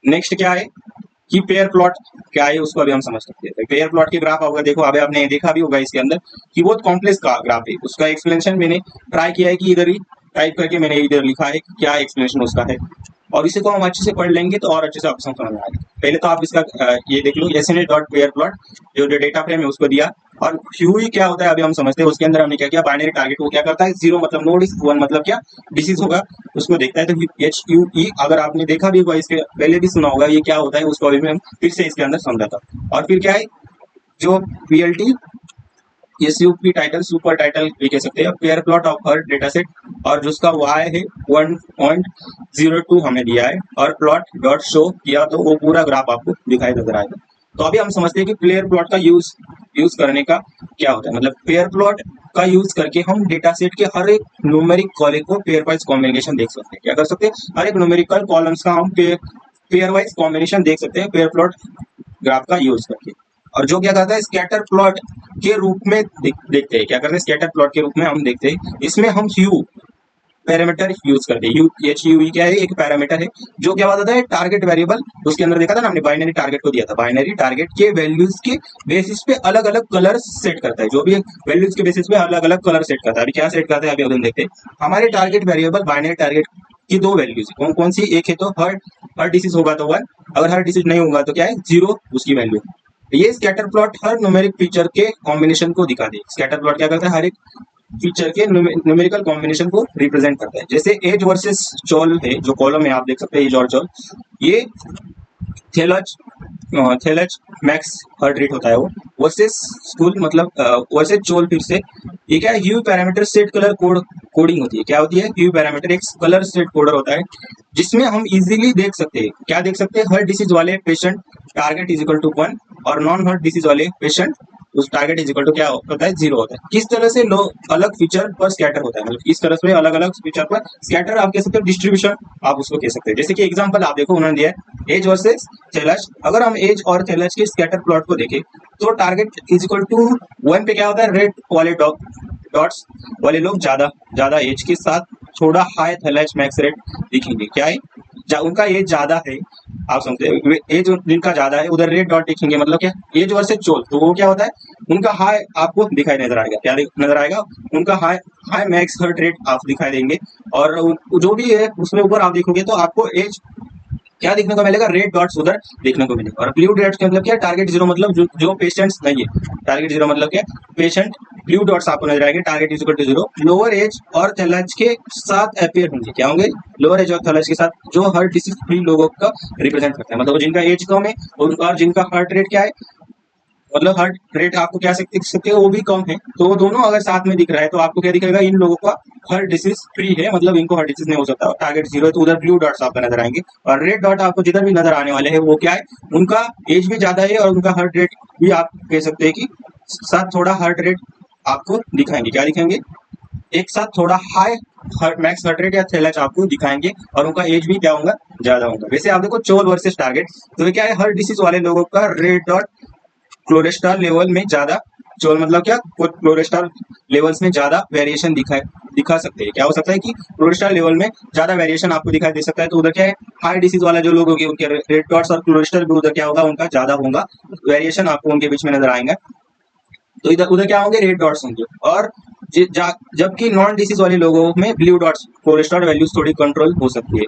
A: नेक्स्ट क्या है कि पेयर प्लॉट क्या है, उसको अभी हम समझ सकते हैं। पेयर प्लॉट के ग्राफ होगा, देखो अभी आपने देखा भी होगा इसके अंदर कि बहुत कॉम्प्लेक्स ग्राफ है, उसका एक्सप्लेनेशन मैंने ट्राई किया है कि इधर ही टाइप करके मैंने इधर लिखा है क्या एक्सप्लेनेशन उसका है, और इसी को हम अच्छे से पढ़ लेंगे तो और अच्छे से आपको समझ में आएगा। पहले तो आप इसका ये देख लो, एसएनएस डॉट पेयर प्लॉट जो डेटा फ्रेम है उसको दिया, और ह्यूई क्या होता है अभी हम समझते हैं। उसके अंदर हमने क्या किया, बाइनरी टारगेट वो क्या करता है, 0 मतलब नो डिसीज, 1 मतलब क्या, डिसीज होगा, उसको देखता है। तो HUE अगर आपने देखा भी होगा, इसके पहले भी सुना होगा ये क्या होता है, उसको अभी मैं फिर से इसके अंदर समझाता हूँ। और फिर क्या है, जो PLT SUP title, super title भी कह सकते हैं, pair plot of her data set, और जिसका Y है 1.02 हमें दिया है, और प्लॉट डॉट शो किया तो वो पूरा ग्राफ आपको दिखाई दे रहा है। तो अभी हम समझते हैं कि पेयर प्लॉट का यूज करने का क्या होता है। मतलब पेयर प्लॉट का यूज करके हम डेटा सेट के हर एक न्यूमेरिक कॉलम को पेयर वाइज कॉम्बिनेशन देख सकते हैं। क्या कर सकते हैं, हर एक न्यूमेरिकल कॉलम्स का हम पेयर वाइज कॉम्बिनेशन देख सकते हैं पेयर प्लॉट ग्राफ का यूज करके। और जो क्या करता है, स्कैटर प्लॉट के रूप में देखते हैं, क्या करते हैं, स्कैटर प्लॉट के रूप में हम देखते हैं। इसमें हम ह्यू पैरामीटर यूज करते हैं। HUE क्या है, एक पैरामीटर है जो क्या बताता है, टारगेट वेरिएबल। उसके अंदर देखा था ना हमने, बाइनरी टारगेट को दिया था, बाइनरी टारगेट के वैल्यूज के बेसिस पे अलग अलग कलर सेट करता है, जो भी वैल्यूज के बेसिस पे अलग अलग कलर सेट करता है। अभी क्या सेट करता है, अभी हम देखते हैं। हमारे टारगेट वेरिएबल बाइनरी टारगेट की 2 वैल्यूज कौन कौन सी, एक है तो हर डिसीज होगा तो 1, अगर हर डिसीज नहीं होगा तो क्या है, 0 उसकी वैल्यू। ये स्कैटर प्लॉट हर न्यूमेरिक फीचर के कॉम्बिनेशन को दिखा दे। स्कैटर प्लॉट क्या करता है, हर एक फीचर के न्यूमेरिकल कॉम्बिनेशन को रिप्रेजेंट करता है। जैसे एज वर्सेस चोल है, जो कॉलम में आप देख सकते हैं एज और चोल, ये थेलच मैक्स हर्ट रेट होता है वो, वर्सेस स्कूल मतलब वर्सेस चोल। फिर से ये क्या है, ह्यू पैरामीटर सेट कलर कोडिंग होती है। क्या होती है, ह्यू पैरामीटर एक कलर सेट कोडर होता है, जिसमें हम इजीली देख सकते हैं, क्या देख सकते हैं, हर डिसीज वाले patient target is equal to 1 और नॉन हर्ट डिसीज वाले पेशेंट उस टारगेट इज इक्वल टू क्या होता है, 0 होता है। किस तरह से लोग अलग फीचर पर स्कैटर होता है, मतलब किस तरह से अलग अलग फीचर पर स्कैटर आप कह सकते हो, डिस्ट्रीब्यूशन आप उसको कह सकते हो। जैसे कि एग्जांपल आप देखो, उन्होंने दिया है एज वर्सेस थेलच। अगर हम एज और थेलच के स्कैटर प्लॉट को देखें तो टारगेट इज इक्वल टू 1 पे क्या होता है, रेड वाले डॉट्स वाले लोग ज्यादा ज्यादा एज के साथ थोड़ा हाई थेलच मैक्स रेट दिखेंगे। क्या है, उनका एज ज्यादा है, आप समझते हैं, एज जिनका ज्यादा है उधर रेड डॉट दिखेंगे, मतलब क्या, एज वर्सेस चोल। तो वो क्या होता है, उनका हाई आपको दिखाई नजर आएगा। क्या नजर आएगा, उनका high high max heart rate आप दिखाई देंगे। और जो भी है उसमें ऊपर आप देखोगे तो आपको एज क्या देखने को मिलेगा, रेड डॉट्स उधर देखने को मिलेगा। और ब्लू डॉट्स का मतलब क्या, टारगेट जीरो, मतलब जो पेशेंट्स नहीं है। टारगेट जीरो मतलब क्या, पेशेंट ब्लू डॉट्स आपको नजर आएंगे, target is equal to 0। Lower age और थैलेज के साथ अपीयर होंगे, क्या होंगे, लोअर एज और थैलेज के साथ, जो हार्ट डिसीज फ्री लोगों का रिप्रेजेंट करता है, मतलब जिनका एज कम है और जिनका हार्ट रेट क्या है, मतलब हार्ट रेट आपको क्या सकते हो वो भी कम है, तो वो दोनों अगर साथ में दिख रहा है तो आपको क्या दिखेगा, इन लोगों का हार्ट डिसीज फ्री है, मतलब इनको हार्ट डिसीज नहीं हो सकता। टारगेट 0 है तो उधर ब्लू डॉट्स आपको नजर आएंगे। और रेड डॉट आपको जिधर भी नजर आने वाले हैं वो क्या है, उनका एज भी ज्यादा है और उनका हार्ट रेट भी आप कह सकते हैं कि साथ थोड़ा हार्ट रेट आपको दिखाएंगे। क्या दिखाएंगे, एक साथ थोड़ा हाई मैक्स हार्ट रेट या थैलेज आपको दिखाएंगे, और उनका एज भी क्या होगा, ज्यादा होगा। वैसे आप देखो चोल वर्सेस टारगेट, तो क्या है, हार्ट डिसीज वाले लोगों का रेड डॉट कोलेस्ट्रॉल लेवल में ज्यादा, चोल मतलब क्या, कोलेस्ट्रॉल लेवल्स में ज्यादा वेरिएशन दिखा सकते हैं। क्या हो सकता है कि कोलेस्ट्रॉल लेवल में ज्यादा वेरिएशन आपको दिखाई दे सकता है, तो उधर क्या है, हाई डिसीज वाला जो लोग होंगे उनके रेड डॉट्स और कोलेस्ट्रॉल भी उधर क्या होगा, उनका ज्यादा होगा, वेरिएशन आपको उनके बीच में नजर आएंगे। तो इधर उधर क्या होंगे, रेड डॉट्स होंगे। और जबकि नॉन डिसीज वाले लोगों में ब्लू डॉट्स, कोलेस्ट्रॉल वैल्यूज थोड़ी कंट्रोल हो सकती है।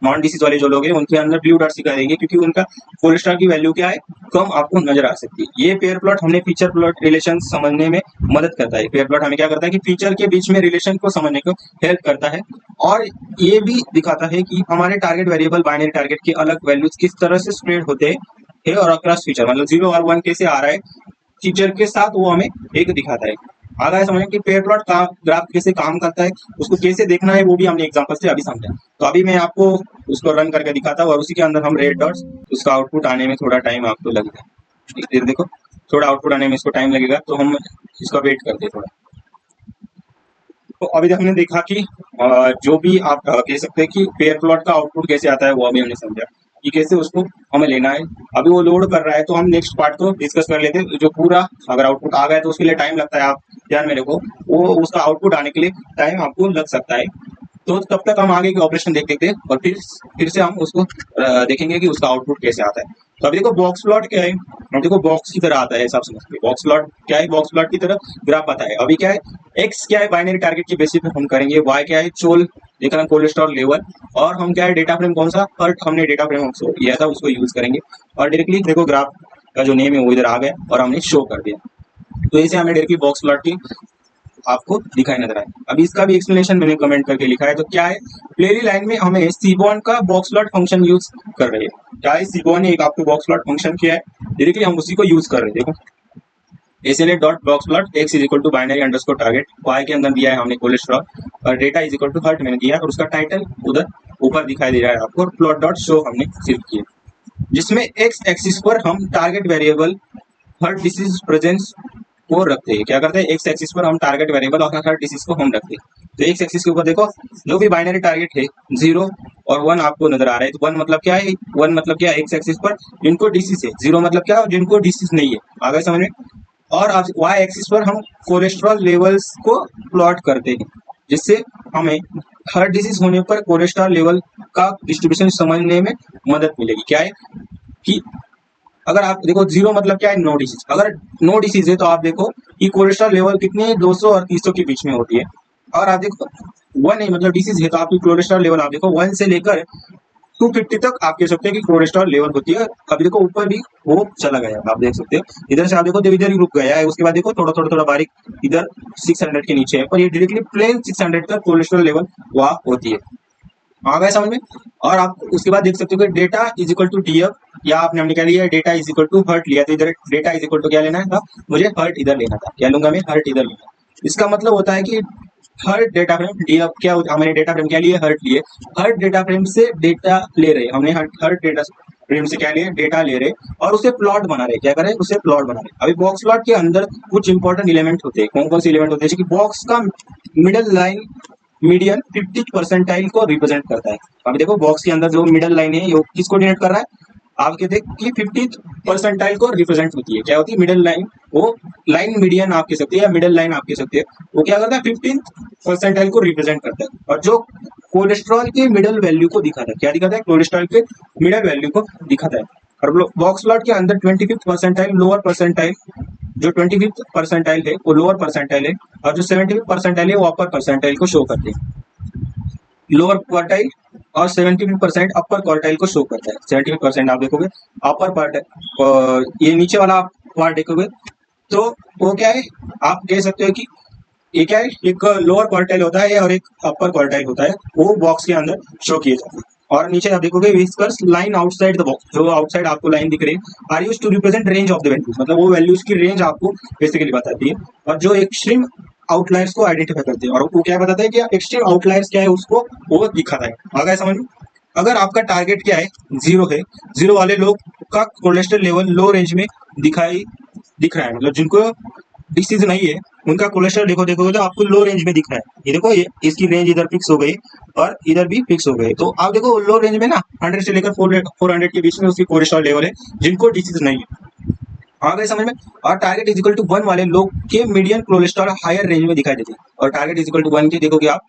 A: नॉन डिसीज वाले जो लोग हैं उनके अंदर ब्लू डॉट्स दिखाई देंगे, क्योंकि उनका कोलेस्ट्रॉल की वैल्यू क्या है, कम आपको नजर आ सकती है। ये पेयर प्लॉट हमने फीचर प्लॉट रिलेशन समझने में मदद करता है। पेयर प्लॉट हमें क्या करता है कि फीचर के बीच में रिलेशन को समझने को हेल्प करता है, और ये भी दिखाता है कि हमारे टारगेट वेरिएबल बाइनरी टारगेट के अलग वैल्यूज किस तरह से स्प्रेड होते हैं और अक्रॉस फीचर, मतलब 0 और 1 कैसे आ रहा है फीचर के साथ, वो हमें एक दिखाता है। आगे है समझें कि पेयर प्लॉट का ग्राफ कैसे काम करता है, उसको कैसे देखना है, वो भी हमने एग्जांपल से अभी समझा। तो अभी मैं आपको उसको रन करके दिखाता हूँ, और उसी के अंदर हम रेड डॉट्स, उसका आउटपुट आने में थोड़ा टाइम आपको लगेगा। फिर देखो थोड़ा आउटपुट आने में इसको टाइम लगेगा, तो हम इसका वेट करते हैं थोड़ा। तो अभी हमने देखा कि जो भी आप कह सकते हैं कि पेयर प्लॉट का आउटपुट कैसे आता है, वो अभी हमने समझा कि कैसे उसको हमें लेना है। अभी वो लोड कर रहा है, तो हम नेक्स्ट पार्ट को डिस्कस कर लेते हैं। जो पूरा अगर आउटपुट आ गया तो उसके लिए टाइम लगता है, आप ध्यान में रखो, वो उसका आउटपुट आने के लिए टाइम आपको लग सकता है। तो तब तक हम आगे के ऑपरेशन देख लेते हैं, और फिर से हम उसको देखेंगे कि उसका आउटपुट कैसे आता है। तो अभी देखो बॉक्स प्लॉट क्या है, हम देखो बॉक्स की तरह आता है, ऐसा समझते हैं। बॉक्स प्लॉट क्या है, बॉक्स प्लॉट की तरह ग्राफ आता है। अभी क्या है, एक्स क्या है बाइनरी टारगेट के बेसिस पे हम करेंगे, वाई क्या है चोल देखना कोलेस्ट्रॉल लेवल, और हम क्या है डेटा फ्रेम कौन सा, हर्ट हमने डेटा फ्रेम हमको लिया था उसको यूज करेंगे। और डायरेक्टली देखो ग्राफ का जो नेम है वो इधर आ गया और हमने शो कर दिया। तो ऐसे हमने डायरेक्टली बॉक्स प्लॉट की आपको दिखाई नजर आए। अभी इसका भी एक्सप्लेनेशन मैंने कमेंट करके लिखा है। तो क्या है, क्वेरी लाइन में हमें सीबॉन का बॉक्स प्लॉट फंक्शन यूज कर रहे हैं। क्या है, सीबॉन ने एक आपको बॉक्स प्लॉट फंक्शन किया है, डायरेक्टली हम उसी को यूज कर रहे हैं। देखो SLA dot box plot X is equal to binary underscore target, Y के अंदर दिया है हमने कोलेस्ट्रॉल, और data is equal to heart मैंने दिया है, और उसका टाइटल उधर ऊपर दिखाई दे रहा है आपको, और प्लॉट डॉट शो हमने सिर्फ किया, जिसमें एक्स एक्सिस पर हम target variable heart disease presence को रखते हैं। क्या करते हैं, एक्स एक्सिस पर हम टारगेट वेरिएबल और हर डिसीज को हम रखते हैं। तो एक्स एक्सिस के ऊपर देखो जो भी बाइनरी टारगेट है 0 और 1 आपको नजर आ रहा है। तो 1 मतलब क्या है, 1 मतलब क्या है, एक्स एक्सिस पर जिनको डिसीज है, 0 मतलब क्या है, जिनको डिसीज नहीं है। आगे समझ में। और अब वाई एक्सिस पर हम कोलेस्ट्रॉल लेवल्स को प्लॉट करते हैं, जिससे हमें हर डिसीज होने पर कोलेस्ट्रॉल लेवल का डिस्ट्रीब्यूशन समझने में मदद मिलेगी। क्या है कि अगर आप देखो 0 मतलब क्या है, नो डिसीज। अगर नो डिसीज है तो आप देखो कि कोलेस्ट्रॉल लेवल कितनी है, 200 और 300 के बीच में होती है। और आप देखो 1 है मतलब डिसीज है, तो आपकी कोलेस्ट्रॉल लेवल आप देखो 1 से लेकर 250 तक आप कह सकते हैं कि कोलेस्ट्रॉल लेवल होती है। अभी देखो ऊपर भी वो चला गया, आप देख सकते हो इधर से, आप देखो तो इधर ही रुक गया है, उसके बाद देखो थोड़ा थोड़ा थोड़ा बारीक इधर 600 के नीचे है, पर ये डायरेक्टली प्लेन 600 तक कोलेस्ट्रॉल लेवल वहाँ होती है। आ गया समझ में। और आप उसके बाद देख सकते हो कि data is equal to DF, या आपने हमने क्या लिया, data is equal to heart लिया, तो इधर डेटा इज इक्वल टू क्या लेना था, मुझे हर्ट इधर लेना था। क्या लूंगा मैं, हर्ट इधर लूंगा। इसका मतलब होता है कि हर्ट डेटा फ्रेम डीएफ क्या, हमने डेटा फ्रेम क्या लिए, हर्ट लिए, हर्ट डेटा फ्रेम से डेटा ले रहे हैं हमने, हर्ट डेटा फ्रेम से क्या ले डेटा ले रहे और उसे प्लॉट बना रहे, क्या करे उसे प्लॉट बना रहे। अभी बॉक्स प्लॉट के अंदर कुछ इंपॉर्टेंट एलिमेंट होते हैं। कौन कौन से एलिमेंट होते हैं? जैसे कि बॉक्स का मिडल लाइन मीडियन 50 परसेंटाइल को रिप्रेजेंट करता है। अभी देखो बॉक्स के अंदर जो मिडल लाइन है ये किसको डिनोट कर रहा है? आप कहते हैं कि 50 परसेंटाइल को रिप्रेजेंट होती है। क्या होती है? Middle line. वो लाइन मीडियन आप कह सकते हैं या मिडल लाइन आप कह सकते हैं। वो क्या करता है? 15 परसेंटाइल को रिप्रेजेंट करता है। और जो कोलेस्ट्रॉल के मिडल वैल्यू को दिखाता है, क्या दिखाता है? कोलेस्ट्रॉल के मिडल वैल्यू को दिखाता है। और बॉक्स प्लॉट के अंदर 25th परसेंटाइल लोअर परसेंटाइल, जो 25th परसेंटाइल है वो लोअर परसेंटाइल है और जो 75th परसेंटाइल है वो अपर परसेंटाइल को शो करते हैं। लोअर क्वार्टाइल और 75% अपर क्वार्टाइल को शो करता है। 75% आप देखोगे अपर पार्ट, ये नीचे वाला पार्ट देखोगे तो वो क्या है? आप कह सकते हो कि ये क्या है? एक लोअर क्वार्टाइल होता है और एक अपर क्वार्टाइल होता है, वो बॉक्स के अंदर शो किए जाते हैं। और नीचे आप देखोगे whiskers line outside the box, जो आउटसाइड आपको लाइन दिख रही है are used to represent range of the values, मतलब वो वैल्यूज की रेंज आपको बेसिकली बताती है। और जो एक्सट्रीम आउटलायर्स को आइडेंटिफाई करते हैं और वो क्या बताता है कि एक्सट्रीम आउटलायर्स क्या है उसको वो दिखाता है। आ गया समझ में? अगर आपका टारगेट क्या है? जीरो है, जीरो वाले लोग का कोलेस्ट्रॉल लेवल लो रेंज में दिख रहा है, मतलब जिनको डिसीज नहीं है उनका कोलेस्ट्रॉल देखोगे तो आपको लो रेंज में दिख रहा है। ये देखो, ये इसकी रेंज इधर फिक्स हो गई और इधर भी फिक्स हो गई। तो आप देखो लो रेंज में ना 100 से लेकर 400 के बीच में उसकी कोलेस्ट्रॉल लेवल है, जिनको डिसीज नहीं है। आ गए समझ में? और टारगेट इज इक्वल टू 1 वाले लोग के मीडियन कोलेस्ट्रॉल हायर रेंज में दिखाई देते हैं। और टारगेट इज इक्वल टू 1 के देखोगे आप,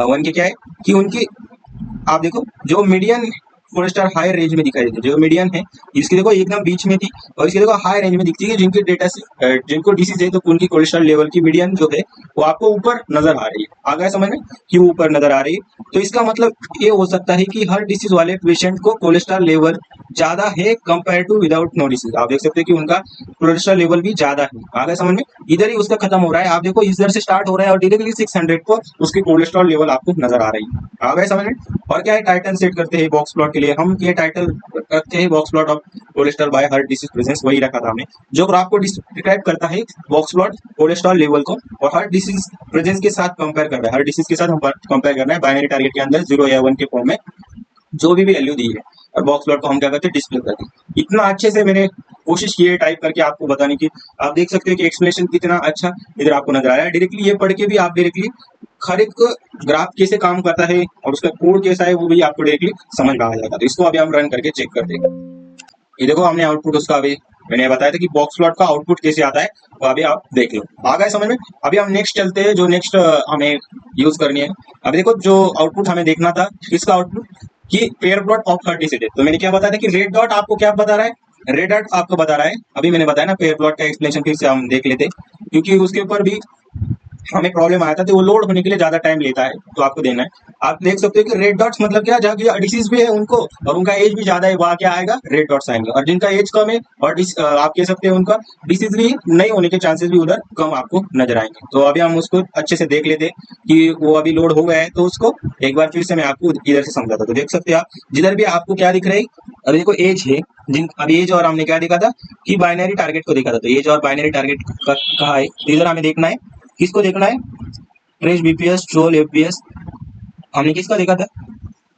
A: 1 के क्या है कि उनकी, आप देखो जो मीडियन कोलेस्ट्रॉल हाई रेंज में दिखाई देती है, जो मीडियन है इसकी देखो एकदम बीच में थी और इसकी देखो हाई रेंज में दिखती है। जिनके डेटा से जिनको डिसीज है तो उनकी कोलेस्ट्रॉल लेवल की मीडियन जो है वो आपको ऊपर नजर आ रही है। आ गया समझ में कि वो ऊपर नजर आ रही है? तो इसका मतलब ये हो सकता है कि हर डिसीज वाले पेशेंट को कोलेस्ट्रॉल लेवल ज्यादा है compare to without no disease. आप देख सकते हैं कि उनका कोलेस्ट्रॉल लेवल भी ज्यादा है। आ गया समझ में? इधर ही उसका खत्म हो रहा है। आप देखो इधर से स्टार्ट हो रहा है और डायरेक्टली 600 पर उसकी कोलेस्ट्रॉल लेवल आपको नजर आ रही है। आ गए समझ में? और क्या है टाइटल सेट करते हैं बॉक्स प्लॉट के लिए हम? ये टाइटल रखते हैं box plot of cholesterol bye her disease presence, वही रखा था हमने, जो ग्राफ को डिस्क्राइब करता है बॉक्स प्लॉट कोलेस्ट्रॉल लेवल को और हर डिसीज प्रेजेंस के साथ कंपेयर कर रहा है। हर डिसीज के साथ हम कंपेयर कर रहे हैं बाइनरी टारगेट के अंदर 0 या 1 के फॉर्म में जो भी वैल्यू दी है। और बॉक्स प्लॉट को हम क्या करते हैं? डिस्प्ले करते हैं। इतना अच्छे से मैंने कोशिश की है टाइप करके आपको बताने की। आप देख सकते हो कि एक्सप्लेनेशन कितना अच्छा इधर आपको नजर आ रहा है। डायरेक्टली ये पढ़ के भी आप डायरेक्टली हर एक ग्राफ कैसे काम करता है और उसका कोड कैसा है वो भी आपको डायरेक्टली समझ में आ जाएगा। तो इसको अभी हम रन करके चेक करते हैं। ये देखो हमने आउटपुट उसका, अभी मैंने बताया था कि बॉक्स प्लॉट का आउटपुट कैसे आता है, तो अभी आप देख लो। आ गए समझ में? अभी हम नेक्स्ट चलते हैं, जो नेक्स्ट हमें यूज करनी है। अभी देखो जो आउटपुट हमें देखना था, किसका आउटपुट? कि पेयर प्लॉट ऑफ 30 से। तो मैंने क्या बताया था कि रेड डॉट आपको क्या बता रहा है? रेड डॉट आपको बता रहा है, अभी मैंने बताया ना पेयर प्लॉट का एक्सप्लेनेशन फिर से हम देख लेते, क्योंकि उसके ऊपर भी हमें प्रॉब्लम आया था। तो वो लोड होने के लिए ज्यादा टाइम लेता है, तो आपको देना है। आप देख सकते हो कि रेड डॉट्स मतलब क्या, जहाँ की डिसीज भी है उनको और उनका एज भी ज्यादा है, वहाँ क्या आएगा? रेड डॉट्स आएंगे। और जिनका एज कम है और आप कह सकते हैं उनका डिसीज भी नहीं होने के चांसेस भी उधर कम आपको नजर आएंगे। तो अभी हम उसको अच्छे से देख लेते कि वो अभी लोड हो गया है, तो उसको एक बार फिर से मैं आपको इधर से समझाता। तो देख सकते हैं आप, जिधर भी आपको क्या दिख रहा है, अभी देखो एज है, जिन अभी एज और हमने क्या देखा था कि बाइनरी टारगेट को देखा था। तो एज और बाइनरी टारगेट कहा है, तो इधर हमें देखना है, किसको देखना है? ट्रेस बीपीएस, ट्रोल एफपीएस, हमने किसका देखा था?